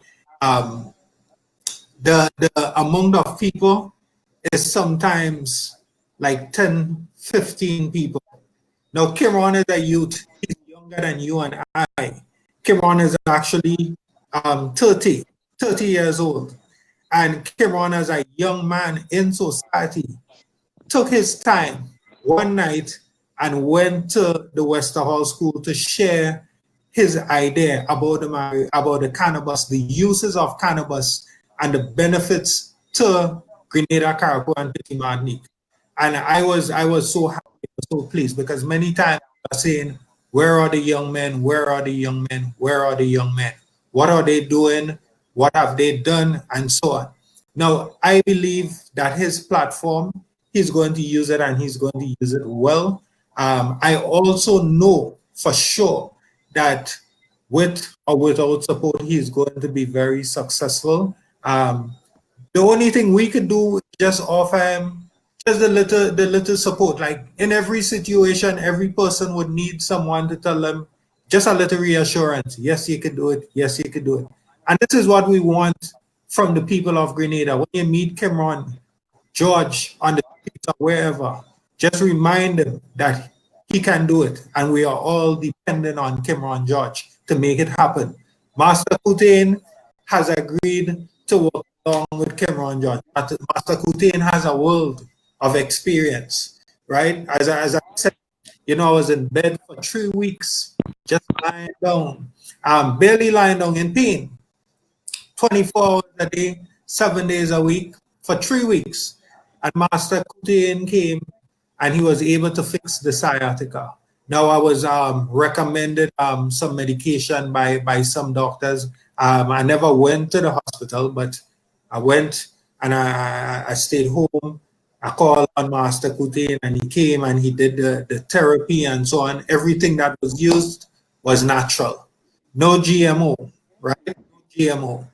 the amount of people is sometimes like 10, 15 people. Now, Kimron is a youth. He's younger than you and I. Kimron is actually 30 years old. And Kimron, as a young man in society, took his time one night and went to the Westerhall School to share his idea about the cannabis, the uses of cannabis, and the benefits to Grenada, Carriacou, and Petit Martinique. And I was so happy, so pleased, because many times I was saying, Where are the young men? Where are the young men? Where are the young men? What are they doing? What have they done? And so on. Now, I believe that his platform, he's going to use it and he's going to use it well. I also know for sure that with or without support, he's going to be very successful. The only thing we could do is just offer him just the little support. Like in every situation, every person would need someone to tell them just a little reassurance. Yes, you can do it. Yes, you can do it. And this is what we want from the people of Grenada. When you meet Kimron George on the streets or wherever, just remind him that he can do it. And we are all dependent on Kimron George to make it happen. Master Kutain has agreed to work along with Kimron George. Master Kutain has a world of experience, right? As I said, I was in bed for 3 weeks, just lying down, barely lying down in pain, 24 hours a day, 7 days a week for 3 weeks. And Master Kutain came and he was able to fix the sciatica. Now I was recommended some medication by some doctors. I never went to the hospital, but I went and I stayed home. I called on Master Kutain and he came and he did the therapy and so on. Everything that was used was natural. No GMO, right? No GMO.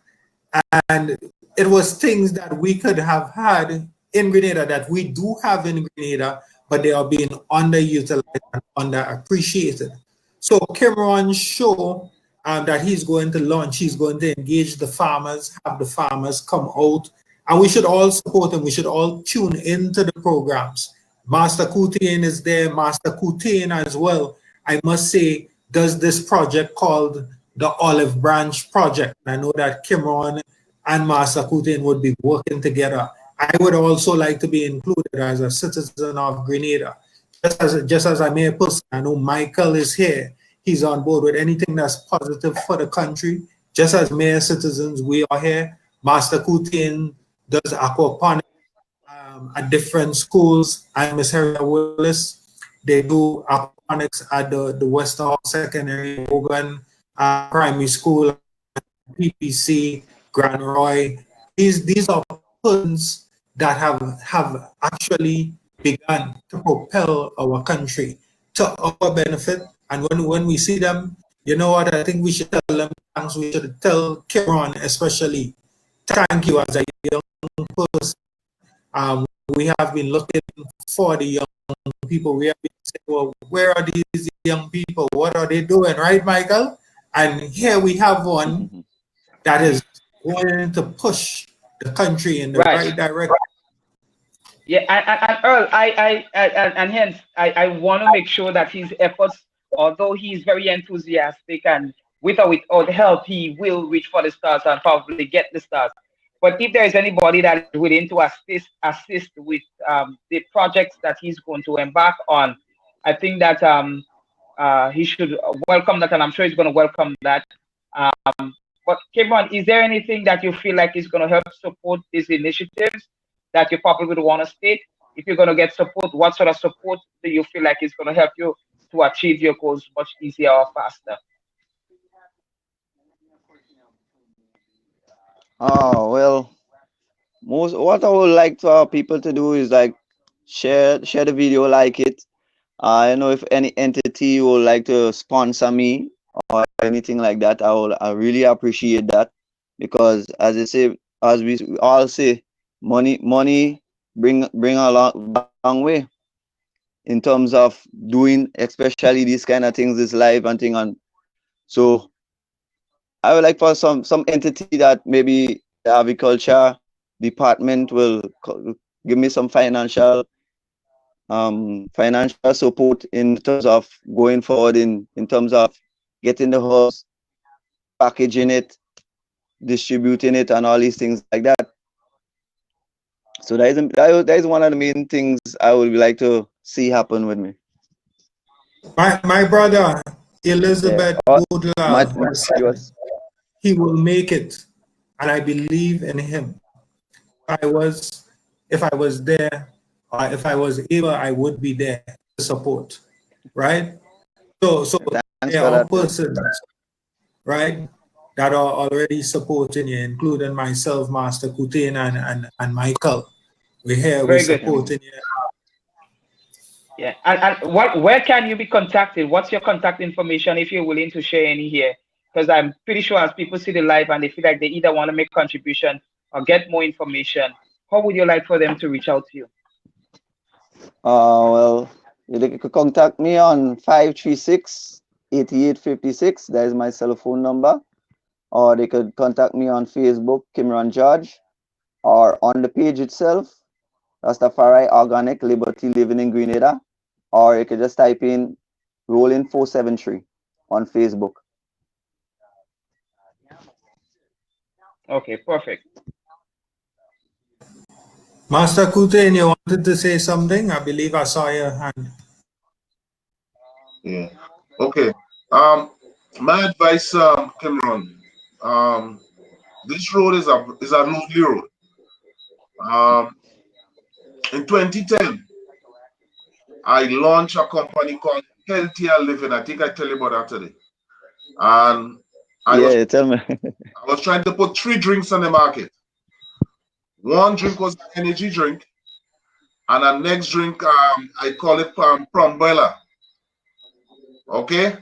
And it was things that we could have had in Grenada that we do have in Grenada, but they are being underutilized and underappreciated. So Kimron show that he's going to launch, he's going to engage the farmers, have the farmers come out, and we should all support him. We should all tune into the programs. Master Kutain is there, Master Kutain as well, I must say, does this project called the Olive Branch Project. I know that Kimron and Master Kutain would be working together. I would also like to be included as a citizen of Grenada. Just as I'm a person, I know Michael is here. He's on board with anything that's positive for the country. Just as mere citizens, we are here. Master Kutain does aquaponics at different schools. And Miss Harriet Willis, they do aquaponics at the Western Hall Secondary, Hogan Primary School, PPC, Grand Roy. These are persons that have actually begun to propel our country to our benefit. And when we see them, you know what, I think we should tell them thanks. We should tell Kimron especially, thank you as a young person. We have been looking for the young people. We have been saying, well, where are these young people? What are they doing, right, Michael? And here we have one that is going to push the country in the right direction. Yeah, and Earl, and hence I want to make sure that his efforts, although he's very enthusiastic and with or without help, he will reach for the stars and probably get the stars. But if there is anybody that is willing to assist with the projects that he's going to embark on, I think that he should welcome that, and I'm sure he's going to welcome that. But Kimron, is there anything that you feel like is going to help support these initiatives that you probably would want to state? If you're going to get support, what sort of support do you feel like is going to help you to achieve your goals much easier or faster? Oh well, most what I would like to people to do is like share the video, like it. I know if any entity would like to sponsor me or anything like that, I really appreciate that, because as I say, as we all say, money bring a long way in terms of doing especially these kind of things, this live and thing. And so I would like for some entity that maybe the agriculture department will give me some financial support in terms of going forward in terms of getting the herbs, packaging it, distributing it, and all these things like that. So that is one of the main things I would like to see happen with me. My brother Yeah. Elizabeth Goodlove has said he will make it, and I believe in him. If I was there, or if I was able, I would be there to support, right? So Thanks there for are that. persons, right, that are already supporting you, including myself, Master Kutain, and Michael. We're here, we're Very good. supporting you. Yeah. And where can you be contacted? What's your contact information if you're willing to share any here? Because I'm pretty sure as people see the live and they feel like they either want to make contribution or get more information, how would you like for them to reach out to you? Well, you could contact me on 536-8856. That is my cell phone number. Or they could contact me on Facebook, Kimron George, or on the page itself, Rastafari Organic Liberty Living in Grenada. Or you could just type in Rolling 473 on Facebook. Okay, perfect. Master Kutain, you wanted to say something? I believe I saw your hand. Yeah. Okay. My advice, Kimron, this road is a lonely road. In 2010, I launched a company called Healthier Living. I think I tell you about that today. And I was Yeah, tell me. I was trying to put 3 drinks on the market. One drink was an energy drink, and the next drink, I call it prawn boiler. Okay,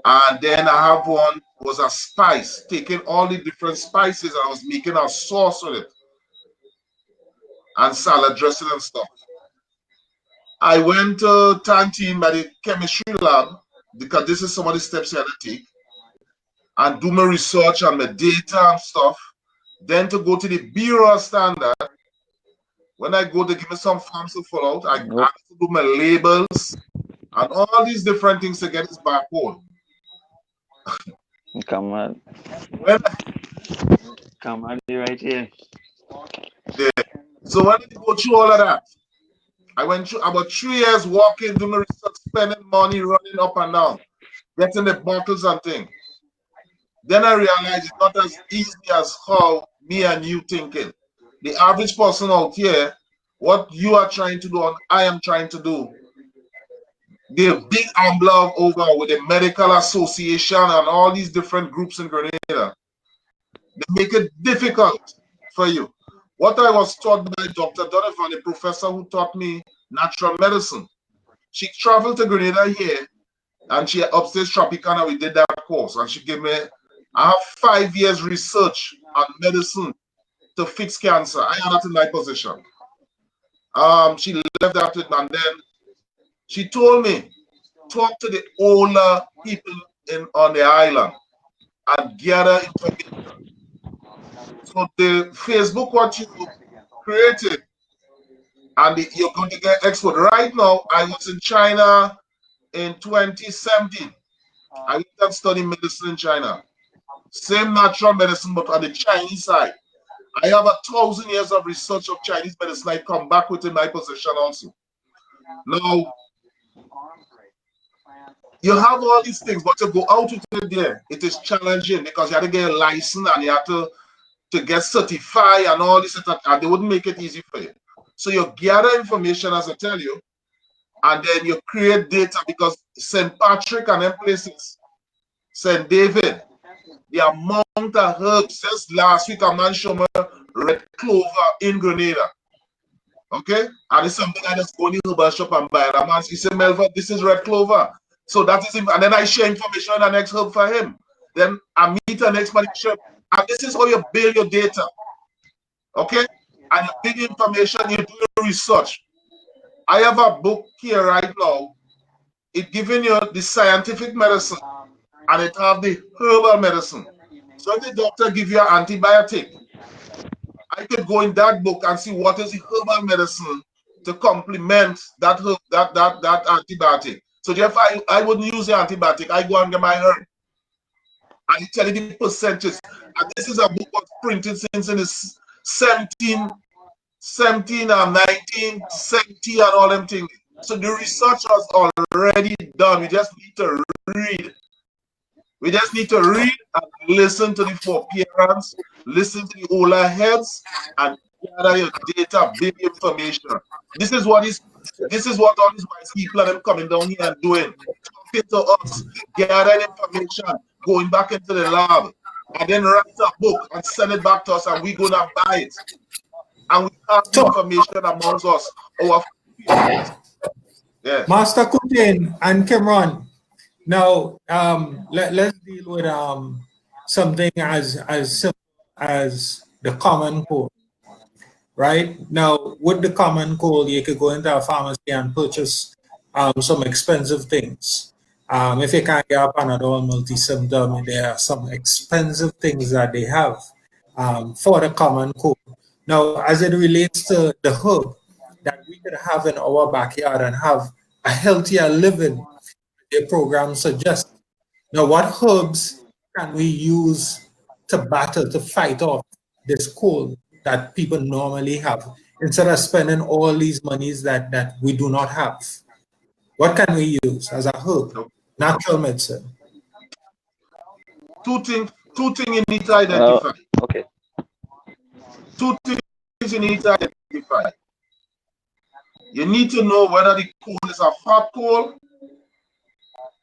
and then I have one was a spice, taking all the different spices, and I was making a sauce with it and salad dressing and stuff. I went to Tantine by the chemistry lab because this is some of the steps you had to take and do my research and my data and stuff. Then to go to the Bureau standard. When I go, they give me some forms to fill out. I have to do my labels and all these different things to get this barcode. Come on. When Come on, right here. so when I go through all of that, I went through about 3 years walking, doing research, spending money, running up and down, getting the bottles and things. Then I realized it's not as easy as how me and you thinking. The average person out here, what you are trying to do and I am trying to do, the big umbrella over with the medical association and all these different groups in Grenada, they make it difficult for you. What I was taught by Dr. Donovan, a professor who taught me natural medicine, she traveled to Grenada here and she upstairs Tropicana, we did that course and she gave me, I have 5 years research on medicine to fix cancer. I am not in my position. She left that with me and then she told me, talk to the older people on the island and gather information. So the Facebook what you created and you're going to get export. Right now, I was in China in 2017. I went and studied medicine in China. Same natural medicine, but on the Chinese side. I have 1,000 years of research of Chinese medicine. I come back within my position also. Now, you have all these things, but to go out with it there, it is challenging because you have to get a license and you have to get certified and all this, and they wouldn't make it easy for you. So you gather information, as I tell you, and then you create data because St. Patrick and them places, St. David, the amount of herbs. Just last week, a man showed me red clover in Grenada. Okay? And it's something I just go in the herb shop and buy. And a man, he said, Melva, this is red clover. So that is him. And then I share information on the next herb for him. Then I meet the next man. And this is how you build your data. Okay? And you build information, you do your research. I have a book here right now. It's giving you the scientific medicine and it have the herbal medicine. So if the doctor give you an antibiotic, I could go in that book and see what is the herbal medicine to complement that antibiotic. So if I wouldn't use the antibiotic, I go and get my herb. And it tell you the percentage. And this is a book was printed since in the 17 and 1970 and all them things. So the research was already done. We just need to read. We just need to read and listen to the forbearance, listen to the older heads, and gather your data, big information. This is what all these wise people and them coming down here and doing. to us, gather information, going back into the lab, and then write a book and send it back to us, and we're gonna buy it. And we have the So, information amongst us, our patients. Yeah. Master Kutin and Kimron, now let's deal with something as simple as the common cold. Right now, with the common cold, you could go into a pharmacy and purchase some expensive things. If you can't get a Panadol multi-symptom, there are some expensive things that they have for the common cold. Now, as it relates to the herb that we could have in our backyard and have a healthier living, the program suggests. Now, what herbs can we use to battle, to fight off this cold that people normally have instead of spending all these monies that we do not have? What can we use as a herb? Natural medicine. Two things you need to identify. Okay. Two things you need to identify. You need to know whether the cold is a hot cold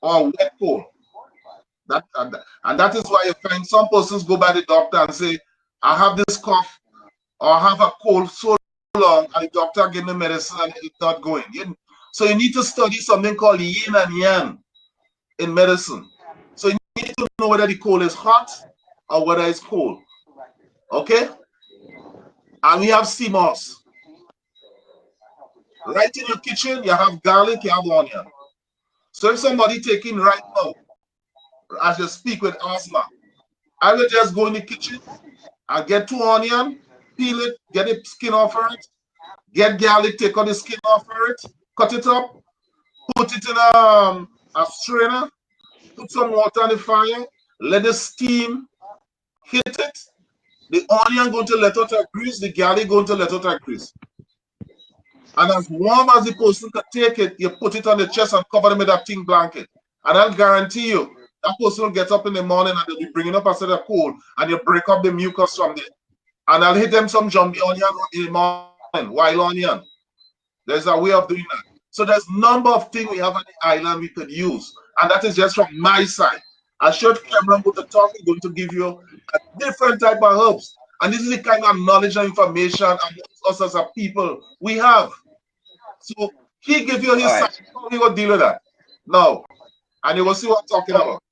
or wet cold. And that is why you find some persons go by the doctor and say, I have this cough or I have a cold so long, and the doctor give me medicine and it's not going. So you need to study something called yin and yang in medicine. So you need to know whether the cold is hot or whether it's cold. Okay? And we have CMOS. Right in your kitchen, you have garlic, you have onion. So if somebody taking right now, as you speak with asthma, I will just go in the kitchen, I'll get 2 onions, peel it, get the skin off of it, get garlic, take out the skin off of it, cut it up, put it in a strainer, put some water on the fire, let the steam hit it. The onion going to let out a grease, the garlic going to let out a grease. And as warm as the person can take it, you put it on the chest and cover them with a thin blanket. And I'll guarantee you, that person will get up in the morning and they'll be bringing up after the cold, and you break up the mucus from there. And I'll hit them some jumpy onion in the morning, wild onion. There's a way of doing that. So there's a number of things we have on the island we could use. And that is just from my side. I showed Cameron with the talk, he's going to give you a different type of herbs. And this is the kind of knowledge and information amongst us as a people we have. So he give you his side, how we will deal with that. Now, and you will see what I'm talking about.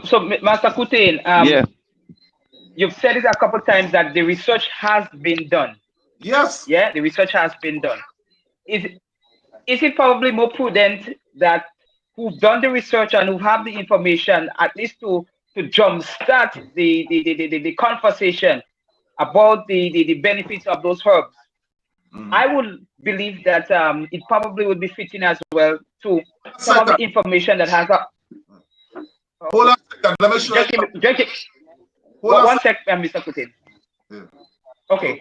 So Master Kutin, Yeah. you've said it a couple times that the research has been done. Yes. Yeah, the research has been done. Is it probably more prudent that who've done the research and who have the information, at least to jumpstart the conversation about the benefits of those herbs? I would believe that it probably would be fitting as well to some of the information that has a. Hold on a second. Let me show you. Just one sec, Mr. Kutin. Yeah. Okay.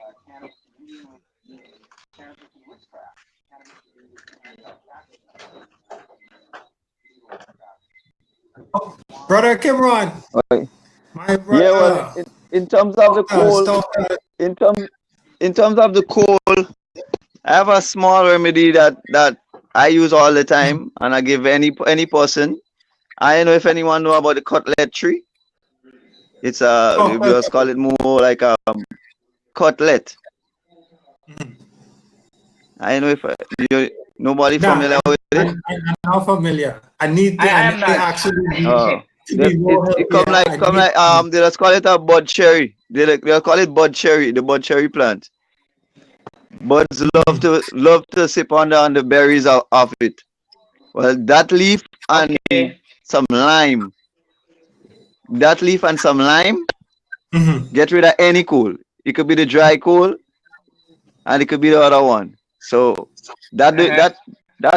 Brother Kimron. Okay. My brother. Yeah, well, in terms of the cold, in terms of the cold, I have a small remedy that I use all the time, and I give any person. I don't know if anyone know about the cutlet tree. It's we just call it more like a cutlet. I don't know if nobody familiar with it. I'm not familiar. I need to actually. It come like they just call it a bud cherry. They call it bud cherry, the bud cherry plant. Buds love to sip on the berries of it. Well, that leaf and some lime. That leaf and some lime. Get rid of any cold. It could be the dry cold, and it could be the other one. So that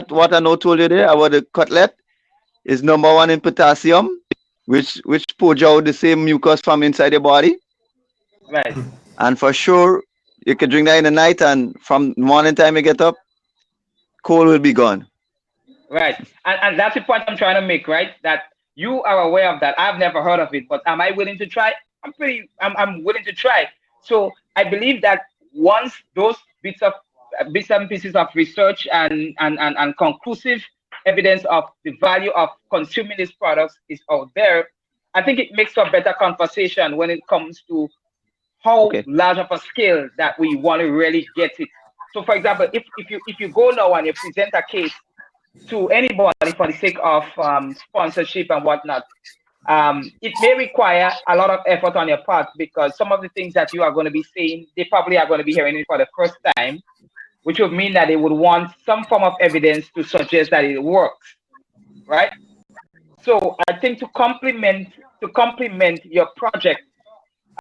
what I know told you there about the cutlet is number 1 in potassium, which purge out the same mucus from inside the body. Right. And for sure, you can drink that in the night, and from morning time you get up, cold will be gone. Right. And that's the point I'm trying to make, right? That you are aware of that. I've never heard of it, but am I willing to try? I'm willing to try. So I believe that once those bits and pieces of research and conclusive evidence of the value of consuming these products is out there, I think it makes for a better conversation when it comes to how large of a scale that we want to really get it. So, for example, if you go now and you present a case to anybody for the sake of sponsorship and whatnot, it may require a lot of effort on your part, because some of the things that you are going to be saying, they probably are going to be hearing it for the first time, which would mean that they would want some form of evidence to suggest that it works, right? So I think to complement your project,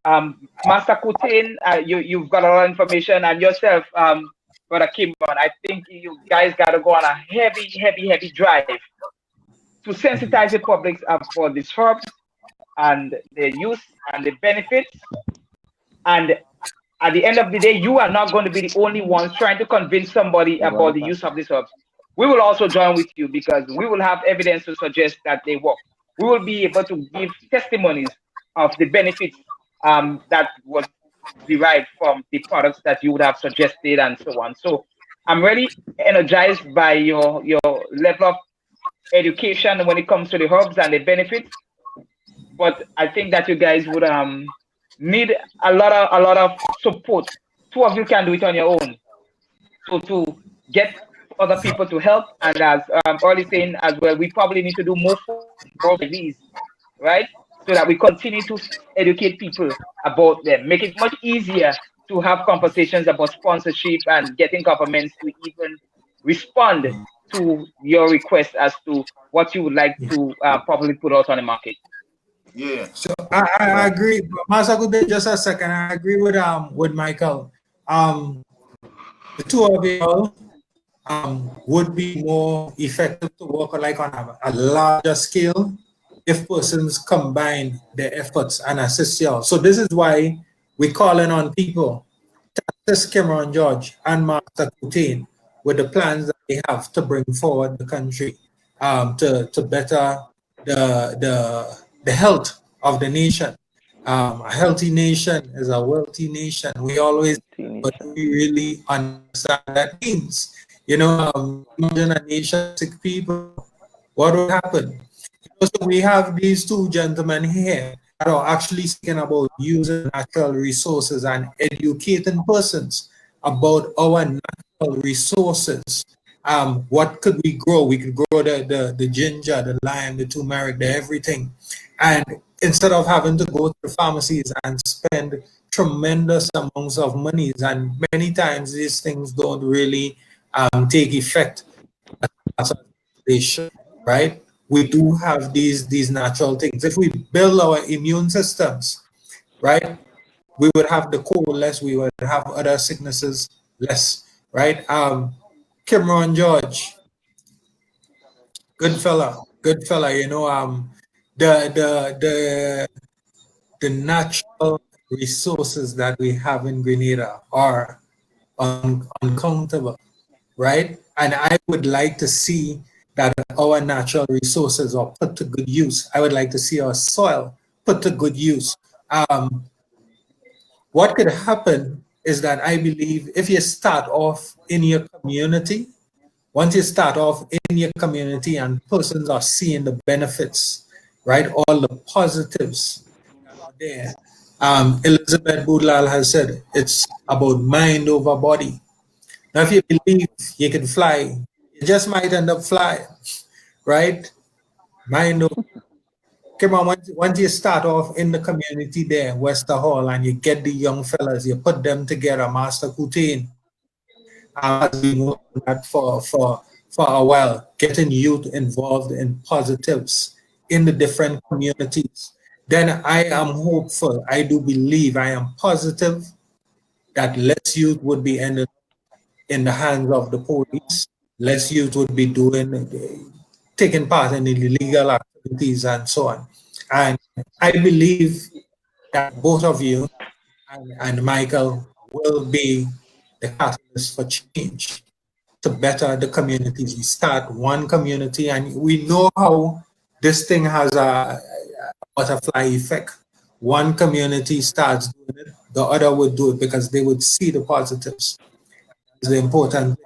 Master Kutin, you've got a lot of information, and yourself, Brother Kimron, I think you guys got to go on a heavy drive to sensitize the public for these herbs and their use and the benefits. And at the end of the day, you are not going to be the only ones trying to convince somebody about the use of these herbs. We will also join with you, because we will have evidence to suggest that they work. We will be able to give testimonies of the benefits that was derived from the products that you would have suggested and so on. So I'm really energized by your level of education when it comes to the herbs and the benefits. But I think that you guys would need a lot of support. Two of you can do it on your own. So to get other people to help, and as Earl is saying as well, we probably need to do more like these, right? So that we continue to educate people about them, make it much easier to have conversations about sponsorship and getting governments to even respond to your request as to what you would like to probably put out on the market. Yeah. So I agree. Masakude, just a second. I agree with Michael. The two of you would be more effective to work like on a larger scale if persons combine their efforts and assist you all. So this is why we're calling on people to assist Kimron George and Master Kutain with the plans that they have to bring forward the country to better the health of the nation. A healthy nation is a wealthy nation. We always, but we really understand that means. You know, imagine a nation of sick people. What would happen? So we have these two gentlemen here that are actually speaking about using natural resources and educating persons about our natural resources. What could we grow? We could grow the ginger, the lime, the turmeric, the everything. And instead of having to go to the pharmacies and spend tremendous amounts of monies, and many times these things don't really take effect as they should, right? We do have these natural things. If we build our immune systems, right, we would have the cold less, we would have other sicknesses less, right? Kimron George, good fella, you know, the natural resources that we have in Grenada are uncountable, right? And I would like to see that our natural resources are put to good use. I would like to see our soil put to good use. What could happen is that I believe if you start off in your community, once you start off in your community and persons are seeing the benefits, right, all the positives that are there. Elizabeth Budlal has said it's about mind over body. Now, if you believe you can fly, you just might end up flying, right? Mind over. Come on, once you start off in the community there, Wester Hall, and you get the young fellas, you put them together. Master Kutain has been working on that for a while, getting youth involved in positives in the different communities. Then I am hopeful, I do believe, I am positive that less youth would be ended in the hands of the police, less youth would be taking part in illegal activities and so on. And I believe that both of you and Michael will be the catalyst for change to better the communities. We start one community, and we know how this thing has a butterfly effect. One community starts doing it, the other would do it because they would see the positives. It's the important.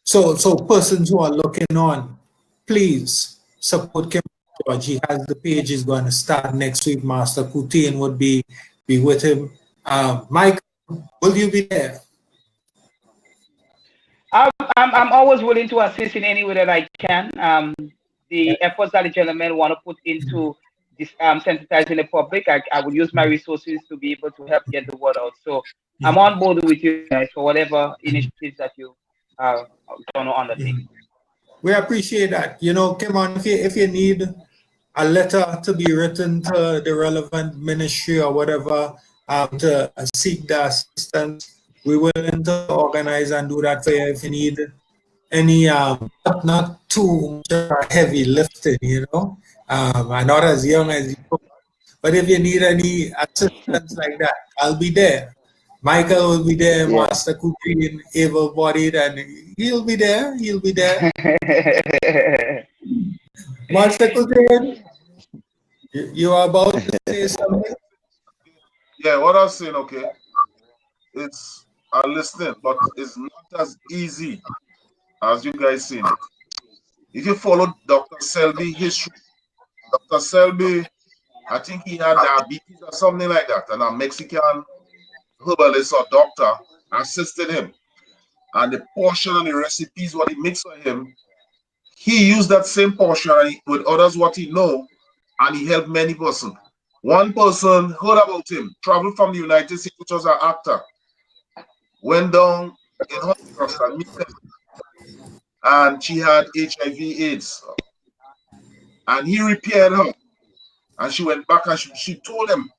So persons who are looking on, please support Kimron George. He has the page. He's going to start next week. Master Kutin would be with him. Mike, will you be there? I'm always willing to assist in any way that I can. The efforts that the gentleman want to put into this sensitizing the public, I will use my resources to be able to help get the word out. So I'm on board with you guys for whatever initiatives that you are going to undertake. We appreciate that. You know, Kimron, if you need a letter to be written to the relevant ministry or whatever to seek the assistance, we're willing to organize and do that for you if you need any not too much heavy lifting, you know. I'm not as young as you, but if you need any assistance like that, I'll be there. Michael will be there, Yeah. Master Cookie, able-bodied, and he'll be there. He'll be there. Master Cookie, you are about to say something? Yeah, what I was saying, okay, it's listening, but it's not as easy as you guys seen it. If you follow Dr. Selby history, Dr. Selby, I think he had diabetes or something like that, and a Mexican herbalist or doctor assisted him. And the portion and the recipes, what he mixed for him, he used that same portion with others what he know, and he helped many persons. One person heard about him, traveled from the United States, which was an actor, went down in Honduras and met him, and she had HIV/AIDS, and he repaired her, and she went back and she told him,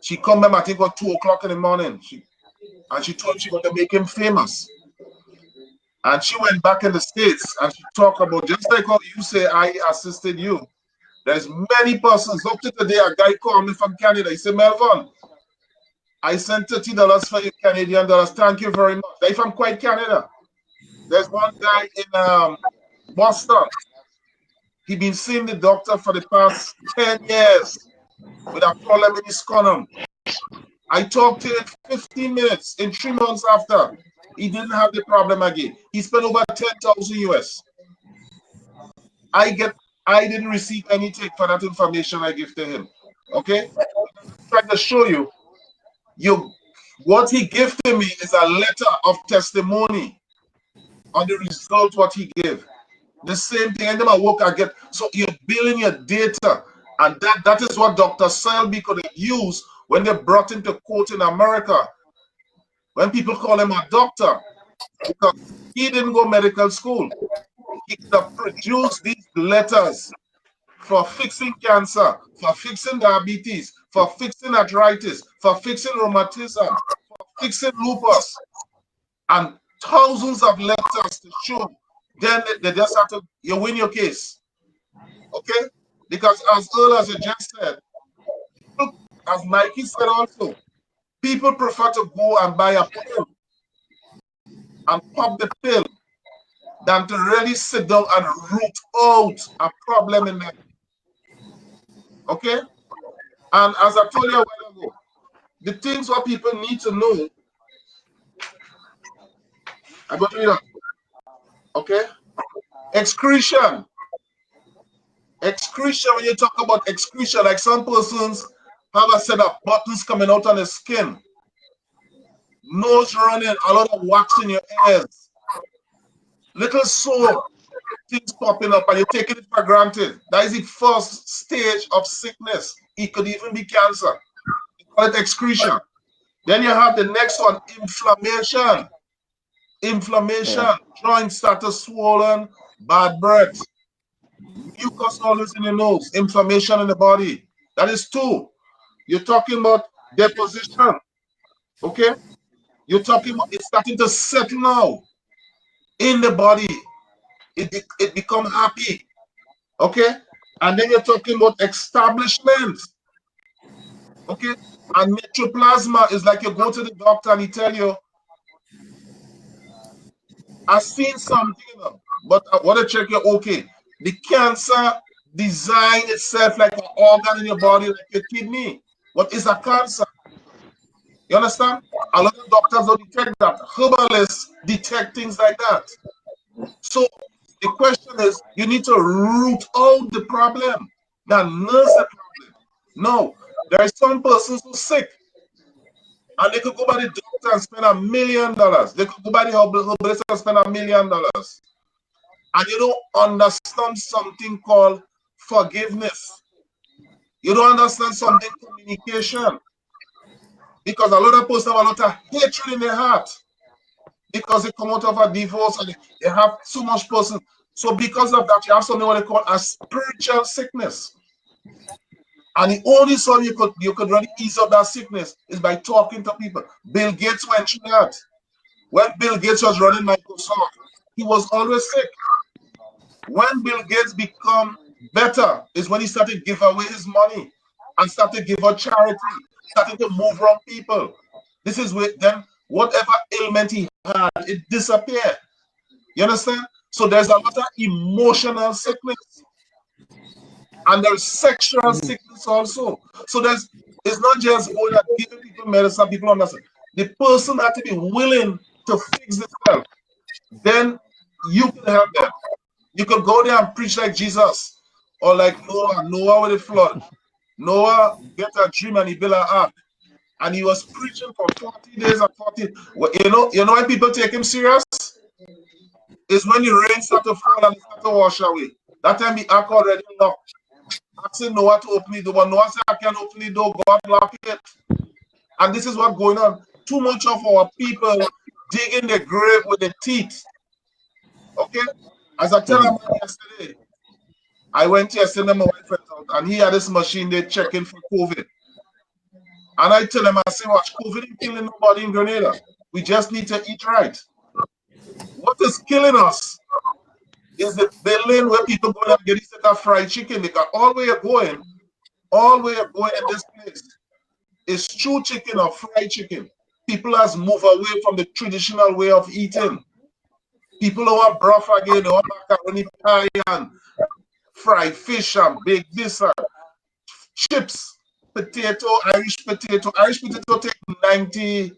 she come home, I think at 2 o'clock in the morning, and she told him she got to make him famous. And she went back in the States and she talked about, just like how you say I assisted you, there's many persons. Up to today, a guy called me from Canada. He said, Melvin, I sent $30 for you Canadian dollars. Thank you very much. They're from quite Canada. There's one guy in Boston. He been seeing the doctor for the past 10 years with a problem in his column. I talked to him 15 minutes. In 3 months after, he didn't have the problem again. He spent over 10,000 US. I didn't receive anything for that information I give to him. Okay? I'm trying to show you, what he gave to me is a letter of testimony on the result what he gave. The same thing, and then I work I get. So you're building your data, and that is what Dr. Selby could have used when they brought him to court in America. When people call him a doctor, because he didn't go medical school. He could have produced these letters for fixing cancer, for fixing diabetes, for fixing arthritis, for fixing rheumatism, for fixing lupus, and thousands of letters to show. Then they just have to, you win your case. Okay? Because as Earl, as you just said, as Mikey said also, people prefer to go and buy a pill and pop the pill than to really sit down and root out a problem in them. Okay? And as I told you a while ago, the things what people need to know, I got to read that. Okay? Excretion. Excretion, when you talk about excretion, like some persons have a set of buttons coming out on the skin, nose running, a lot of wax in your ears, little sore, things popping up, and you're taking it for granted. That is the first stage of sickness. It could even be cancer. We call it excretion. Then you have the next one, inflammation. Inflammation, yeah. Joints start to swollen, bad breath, mucus always in the nose, inflammation in the body. That is 2. You're talking about deposition. Okay? You're talking about it's starting to settle now in the body. It become happy. Okay? And then you're talking about establishment. Okay? And metroplasma is like you go to the doctor and he tell you, I've seen something, but I want to check you. Okay, the cancer design itself like an organ in your body, like your kidney. What is a cancer? You understand? A lot of doctors don't detect that. Herbalists detect things like that. So The question is, you need to root out the problem, not nurse the problem. No, there are some persons who are sick, and they could go by the doctor and spend $1 million. They could go by the herbalist and spend $1 million. And you don't understand something called forgiveness. You don't understand something communication. Because a lot of persons have a lot of hatred in their heart. Because they come out of a divorce and they have too much person. So because of that, you have something what they call a spiritual sickness. And the only way you could really ease up that sickness is by talking to people. Bill Gates went through that. When Bill Gates was running Microsoft, he was always sick. When Bill Gates become better is when he started to give away his money and started to give out charity, started to move around people. This is where then whatever ailment he had, it disappeared. You understand? So there's a lot of emotional sickness. And there's sexual sickness also. So it's not just going and giving people medicine, people understand. The person had to be willing to fix themselves. Then you can help them. You could go there and preach like Jesus, or like Noah with the flood. Noah get a dream and he built an ark. And he was preaching for 40 days and 40. Well, you know why people take him serious? It's when the rain start to fall and it start to wash away. That time the ark already locked. Asking Noah to open the door, but Noah said, I can't open the door, God lock it. And this is what's going on. Too much of our people digging the grave with their teeth. Okay? As I tell him yesterday, I went yesterday, my wife went out, and he had this machine they checking for COVID. And I tell him, I say, watch, COVID ain't killing nobody in Grenada. We just need to eat right. What is killing us is the building where people go and get a fried chicken. Because all we are going in this place is true chicken or fried chicken. People has moved away from the traditional way of eating. People don't want broth again, they want macaroni pie and fried fish and baked this and chips, potato, Irish potato. Irish potato take 90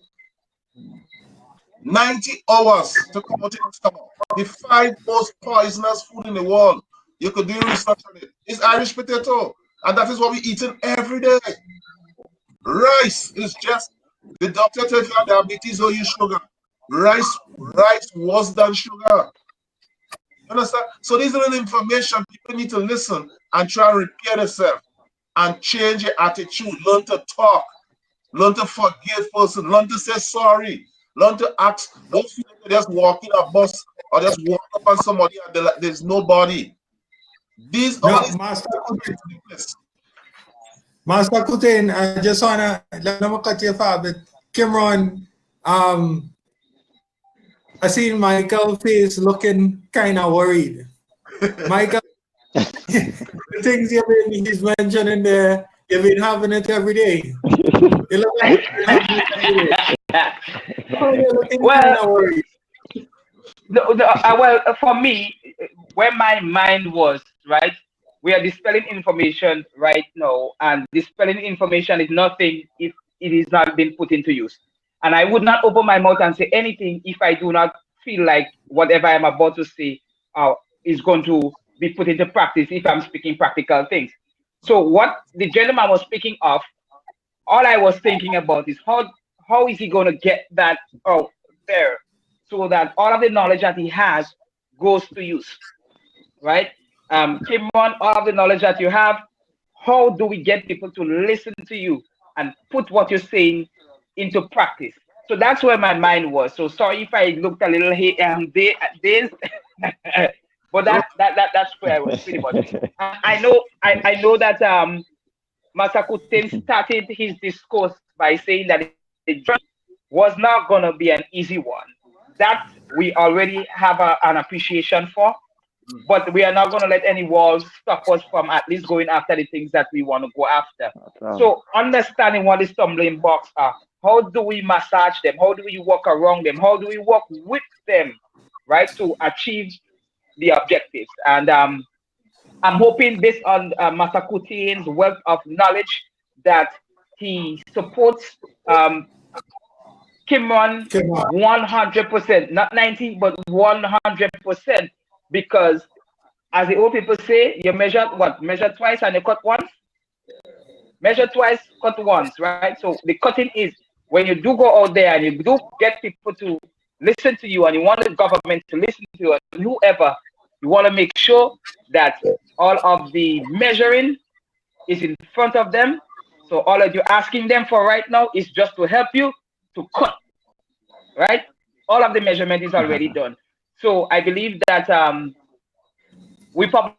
hours to come out in the stomach. The 5 most poisonous food in the world. You could do research on it. It's Irish potato. And that is what we're eating every day. Rice is just, the doctor tells you diabetes or you sugar. Rice worse than sugar. You understand? So these are the information people need to listen and try and repair themselves and change your attitude. Learn to talk. Learn to forgive person. Learn to say sorry. Learn to ask. Don't feel like just walk in a bus or just walk up on somebody and there's nobody. These No, all these Master Kutin, I just wanna let me cut you off, but Kimron, I seen Michael face looking kind of worried. Michael, the things he's mentioning there, you've been having it every day. You look like you're having it every day. You're looking kind of worried. Well, for me, where my mind was, right, we are dispelling information right now, and dispelling information is nothing if it is not being put into use. And I would not open my mouth and say anything if I do not feel like whatever I'm about to say is going to be put into practice if I'm speaking practical things. So what the gentleman was speaking of, all I was thinking about is how is he going to get that out there so that all of the knowledge that he has goes to use, right? Kimon, all of the knowledge that you have, how do we get people to listen to you and put what you're saying into practice? So that's where my mind was. So sorry if I looked a little dazed, but that's where I was pretty much. I know that Masakutin started his discourse by saying that the journey was not going to be an easy one. That we already have an appreciation for, but we are not going to let any walls stop us from at least going after the things that we want to go after. So understanding what the stumbling blocks are, how do we massage them? How do we walk around them? How do we walk with them, right, to achieve the objectives? And I'm hoping based on Masakutin's wealth of knowledge that he supports Kimron 100%, not 90, but 100%, because as the old people say, you measure what? Measure twice and you cut once? Measure twice, cut once, right? So the cutting is when you do go out there and you do get people to listen to you and you want the government to listen to you and whoever, you want to make sure that all of the measuring is in front of them. So all that you're asking them for right now is just to help you to cut, right? All of the measurement is already done. So I believe that we probably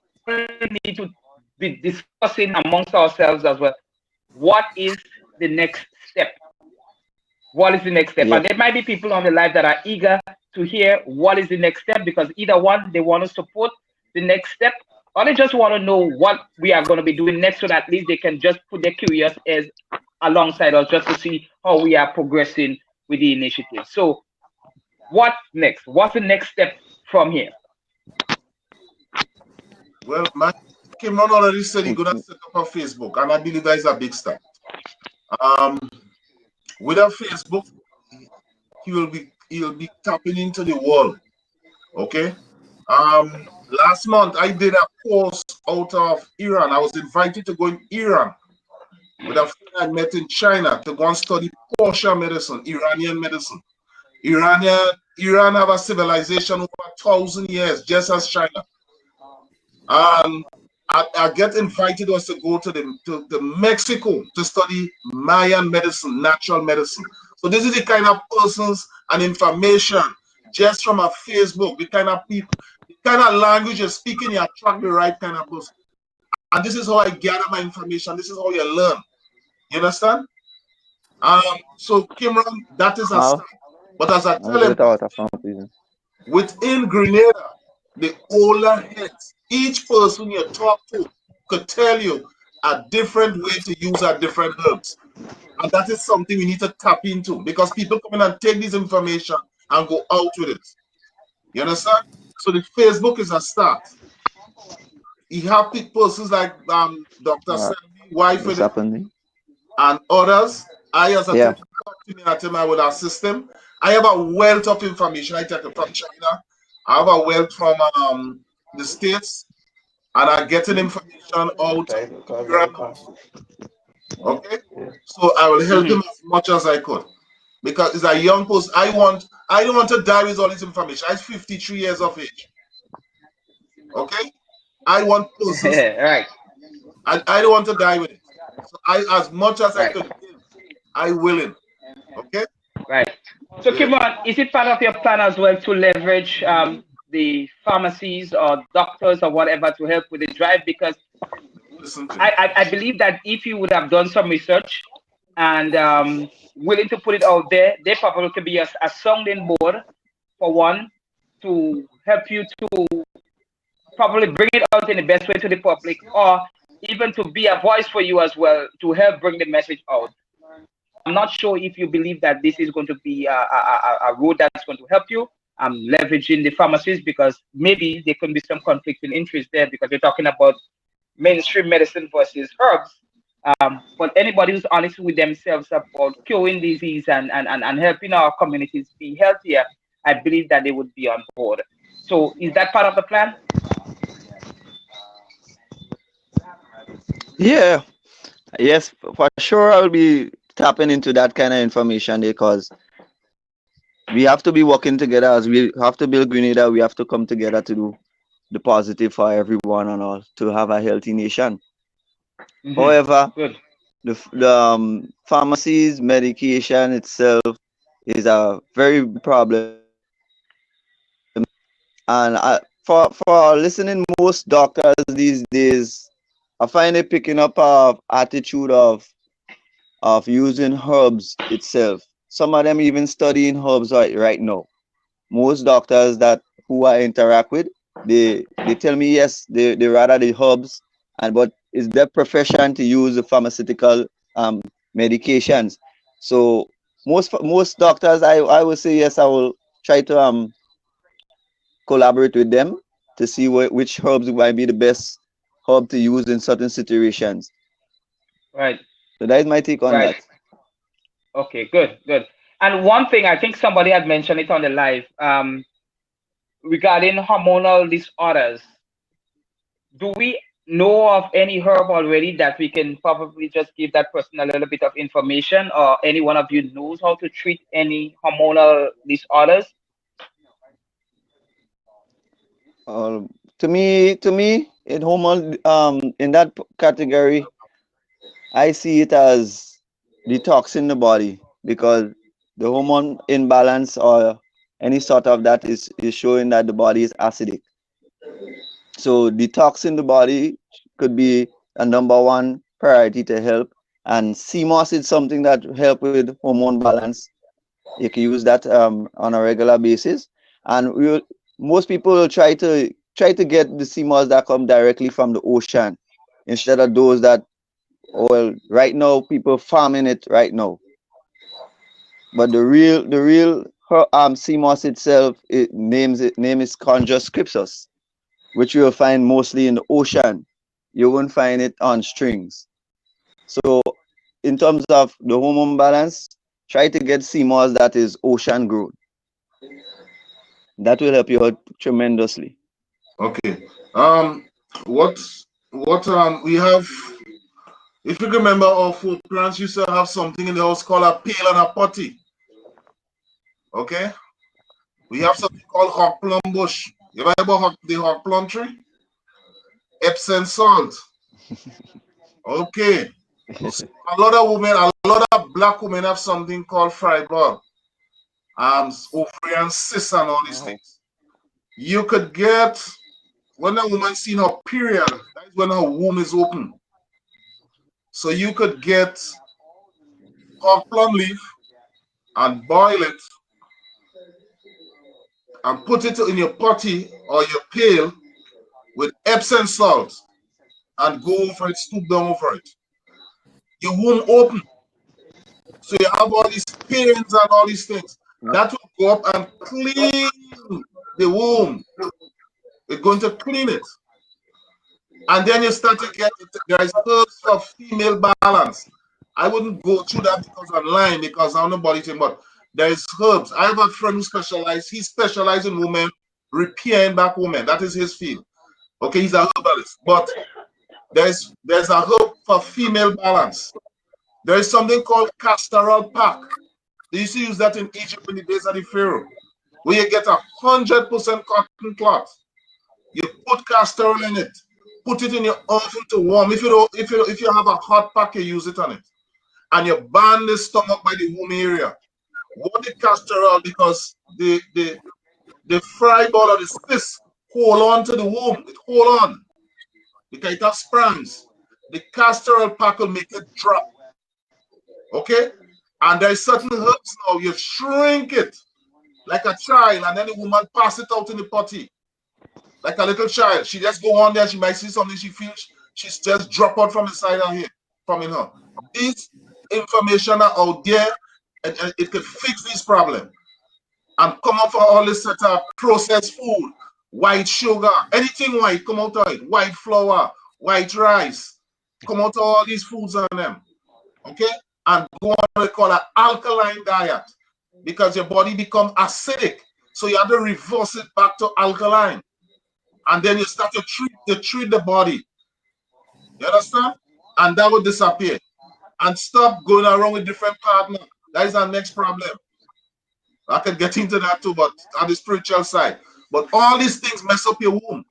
need to be discussing amongst ourselves as well. What is the next step? What is the next step? And Yes. there might be people on the live that are eager to hear what is the next step because either one, they want to support the next step or they just want to know what we are going to be doing next so that at least they can just put their curious as alongside us just to see how we are progressing with the initiative. So what's next? What's the next step from here? Well, Kimron already said he's gonna set up a Facebook, and I believe that is a big step. Um, with a Facebook, he'll be tapping into the world. Okay. Last month I did a course out of Iran. I was invited to go in Iran with a friend I met in China to go and study kosher medicine, Iranian medicine. Iran have a civilization over 1,000 years, just as China. And I get invited also to go to Mexico to study Mayan medicine, natural medicine. So this is the kind of persons and information just from a Facebook, the kind of people, the kind of language you're speaking, you attract the right kind of person. And this is how I gather my information. This is how you learn. You understand? So Kimron, that is a start. But as I tell him, within Grenada, the older heads, each person you talk to could tell you a different way to use our different herbs. And that is something we need to tap into because people come in and take this information and go out with it. You understand? So the Facebook is a start. You have persons like Dr. Sandy, wife with it, and others. I, as a people talk to me, I tell me I will assist them. I have a wealth of information. I take it from China. I have a wealth from the States, and I'm getting information out of Iran. Okay, so I will help him as much as I could because it's a young person. I don't want to die with all this information. I'm 53 years of age. Okay, I want persons. Right. I don't want to die with it. So as much as I could give, I willing. Okay. Right. So, Kimron, is it part of your plan as well to leverage the pharmacies or doctors or whatever to help with the drive? Because I believe that if you would have done some research and willing to put it out there, they probably could be a sounding board for one to help you to probably bring it out in the best way to the public or even to be a voice for you as well to help bring the message out. I'm not sure if you believe that this is going to be a road that's going to help you leveraging the pharmacies because maybe there can be some conflict in interest there because you're talking about mainstream medicine versus herbs. But anybody who's honest with themselves about curing disease and helping our communities be healthier, I believe that they would be on board. So is that part of the plan? Yeah. Yes, for sure. I will be tapping into that kind of information because we have to be working together as we have to build Grenada. We have to come together to do the positive for everyone and all to have a healthy nation. However, Good. the pharmacies, medication itself is a very big problem. And for listening, most doctors these days, I find it picking up a attitude of using herbs itself. Some of them even studying herbs right now. Most doctors that who I interact with, they tell me yes, they rather the herbs, and but it's their profession to use the pharmaceutical medications. So most doctors, I would say yes, I will try to collaborate with them to see which herbs might be the best herb to use in certain situations. Right. So that is my take on Right. that. Okay, good, good. And one thing, I think somebody had mentioned it on the live. regarding hormonal disorders, do we know of any herb already that we can probably just give that person a little bit of information, or any one of you knows how to treat any hormonal disorders? Uh, to me, in that category, I see it as detoxing the body because the hormone imbalance or any sort of that is showing that the body is acidic. So detoxing the body could be a number one priority to help. And CMOS is something that help with hormone balance. You can use that on a regular basis. And most people will try to get the CMOS that come directly from the ocean instead of those that, well, right now people farming it right now. But the real CMOS itself, name is Conjure scriptus, which you will find mostly in the ocean. You won't find it on strings. So in terms of the hormone balance, try to get CMOS that is ocean grown. That will help you out tremendously. Okay. What we have, if you remember, our food plants used to have something in the house called a pail and a potty. Okay. We have something called hot plum bush. You ever about the hot plum tree? Epsom salt. Okay. So a lot of women, a lot of black women have something called fibroid, ovarian cysts, and all these Wow. things. You could get, when a woman sees her period, that is when her womb is open. So you could get hot plum leaf and boil it and put it in your potty or your pail with Epsom salt and go over it, stoop down over it. Your womb open. So you have all these pains and all these things. That will go up and clean the womb. It's going to clean it. And then you start to get, there is herbs for female balance. I wouldn't go through that because online, because I don't know about it, but there is herbs. I have a friend who specializes, he specializes in women, repairing back women. That is his field. Okay, he's a herbalist. But there's a herb for female balance. There is something called castor oil pack. They used to use that in Egypt in the days of the Pharaoh, where you get 100% cotton cloth. You put castor oil in it, put it in your oven to warm. If you have a hot pack, you use it on it, and you band the stomach by the womb area. What the castor oil, because the fry ball or the cyst hold on to the womb. It hold on because it has springs. The castor oil pack will make it drop. Okay, and there is certain herbs now. You shrink it like a child, and then the woman pass it out in the potty like a little child. She just go on there, she might see something she feels, she's just drop out from inside her here, from in her. These information are out there, and it can fix this problem. And come out for all this set of processed food, white sugar, anything white, come out of it. White flour, white rice, come out of all these foods on them. Okay? And go on what they call an alkaline diet. Because your body become acidic. So you have to reverse it back to alkaline. And then you start to treat the body. You understand? And that will disappear. And stop going around with different partners. That is our next problem. I can get into that too, but on the spiritual side. But all these things mess up your womb.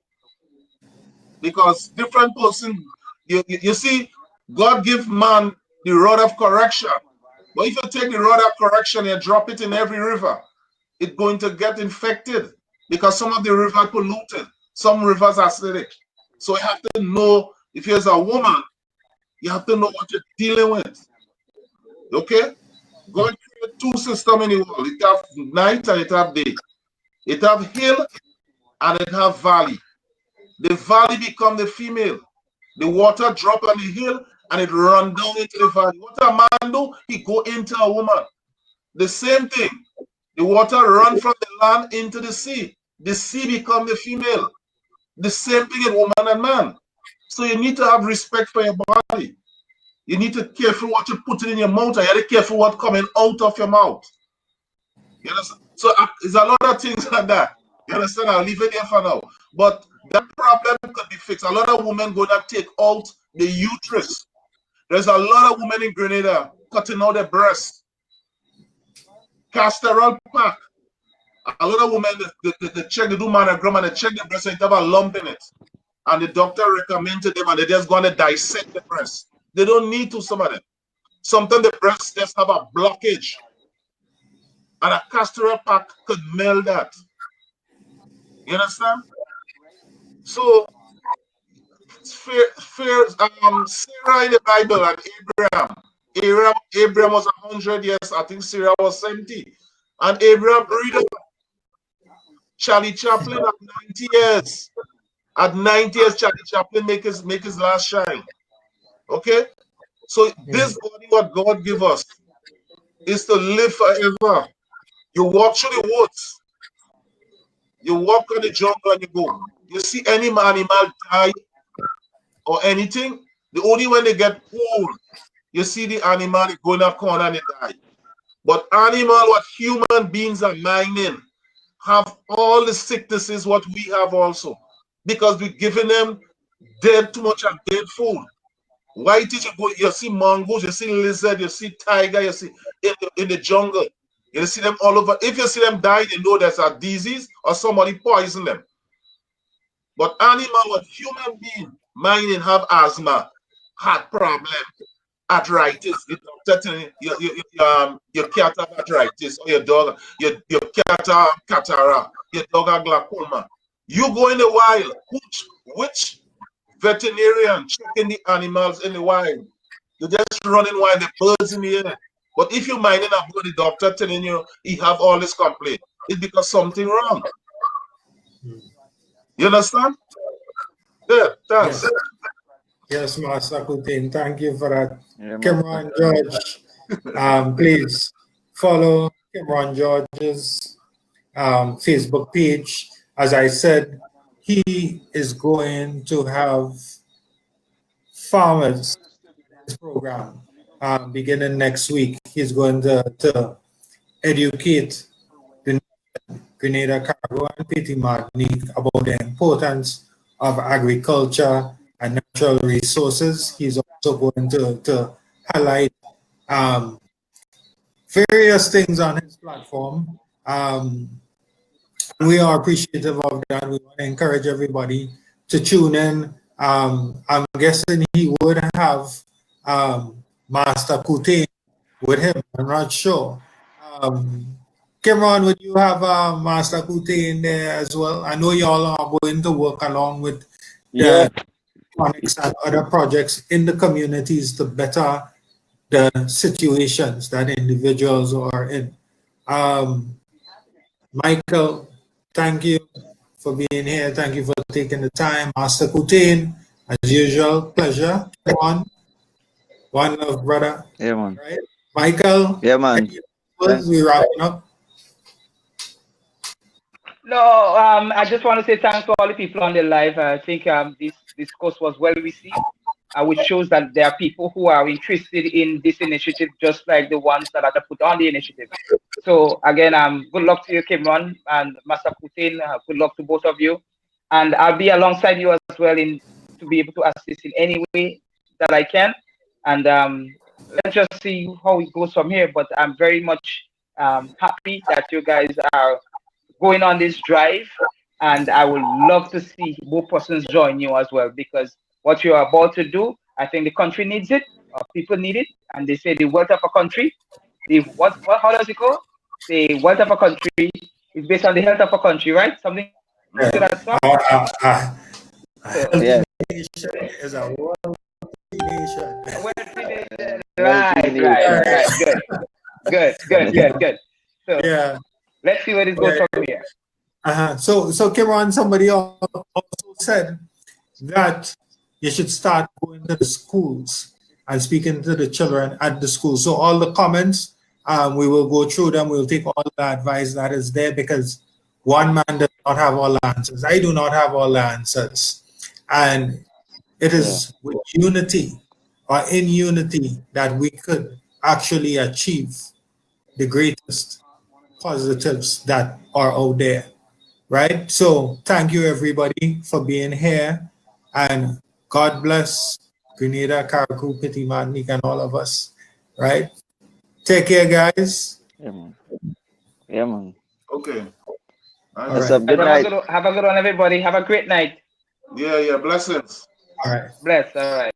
Because different person, you see, God give man the rod of correction. But if you take the rod of correction and drop it in every river, it's going to get infected because some of the rivers are polluted. Some rivers are acidic. So you have to know, if you're a woman, you have to know what you're dealing with. Okay? God created two systems in the world. It have night and it have day. It have hill and it have valley. The valley become the female. The water drop on the hill and it run down into the valley. What a man do? He go into a woman. The same thing. The water run from the land into the sea. The sea become the female. The same thing in woman and man. So you need to have respect for your body. You need to care for what you put in your mouth, and you have to care for what coming out of your mouth. You understand? So there's a lot of things like that. You understand? I'll leave it there for now. But that problem could be fixed. A lot of women gonna take out the uterus. There's a lot of women in Grenada cutting out their breasts. Castor oil pack. A lot of women, they check, they do mammogram and they check the breast and they have a lump in it. And the doctor recommends to them and they're just going to dissect the breast. They don't need to, some of them. Sometimes the breast just have a blockage. And a castor oil pack could melt that. You understand? So, Sarah in the Bible and Abraham. Abraham was 100 years. I think Sarah was 70. And Abraham read Charlie Chaplin at 90 years. At 90 years, Charlie Chaplin make his last shine. Okay? So this body, what God give us, is to live forever. You walk through the woods. You walk on the jungle and you go. You see any animal die or anything, the only when they get old, you see the animal go in a corner and they die. But animal, what human beings are mining, have all the sicknesses what we have also. Because we're giving them too much of dead food. Why did you go? You see mongoose, you see lizard, you see tiger, you see in the jungle. You see them all over. If you see them die, you know there's a disease or somebody poison them. But animal, what human being, mining have asthma, heart problem, arthritis. The doctor telling your cat have arthritis or your dog, your cat have cataract, your dog have glaucoma. You go in the wild, which veterinarian checking the animals in the wild? You're just running wild, the birds in the air. But if you're mining up with the doctor telling you he have all this complaint, it's because something wrong. You understand? Yeah, thanks. Yes, Master Kutin, thank you for that. Yeah, Kimron George, please follow Kimron George's Facebook page. As I said, he is going to have farmers in his program beginning next week. He's going to educate the Grenada, Cargo, and Petit Martinique about the importance of agriculture and natural resources. He's also going to highlight various things on his platform. We are appreciative of that. We want to encourage everybody to tune in. I'm guessing he would have Master Kutin with him. I'm not sure. Kimron, would you have Master Kutin there as well? I know y'all are going to work along with yeah, the projects and other projects in the communities to better the situations that individuals are in. Michael, thank you for being here. Thank you for taking the time. Master Kutin, as usual, pleasure. One love, brother. yeah, man. Right? Michael, Yeah, man. we wrapping up. No, I just want to say thanks to all the people on the live. I think this course was well received, which shows that there are people who are interested in this initiative, just like the ones that are put on the initiative. So again, good luck to you, Kimron and Master Putin. Good luck to both of you, and I'll be alongside you as well to be able to assist in any way that I can. And let's just see how it goes from here. But I'm very much happy that you guys are going on this drive, and I would love to see more persons join you as well, because what you are about to do, I think the country needs it, or people need it, and they say the wealth of a country, what how does it go? The wealth of a country is based on the health of a country, right? Something to that sort. Yeah. Nation is a wealthy nation. Wealthy nation. Wealthy Right. Good. So Yeah. let's see where this goes from here. So Kimron, somebody also said that you should start going to the schools and speaking to the children at the school. So all the comments, we will go through them. We'll take all the advice that is there, because one man does not have all the answers. I do not have all the answers. And it is with unity, or in unity, that we could actually achieve the greatest positives that are out there. right? So thank you everybody for being here, and God bless Grenada, Carriacou, Petit Martinique, and all of us, right? Take care, guys. Yeah, man. Yeah, man. Okay. All What's Nice. right. up? Good Have a night. good, have a good one, everybody. Have a great night. Yeah, yeah. Blessings. All right. Bless. All right.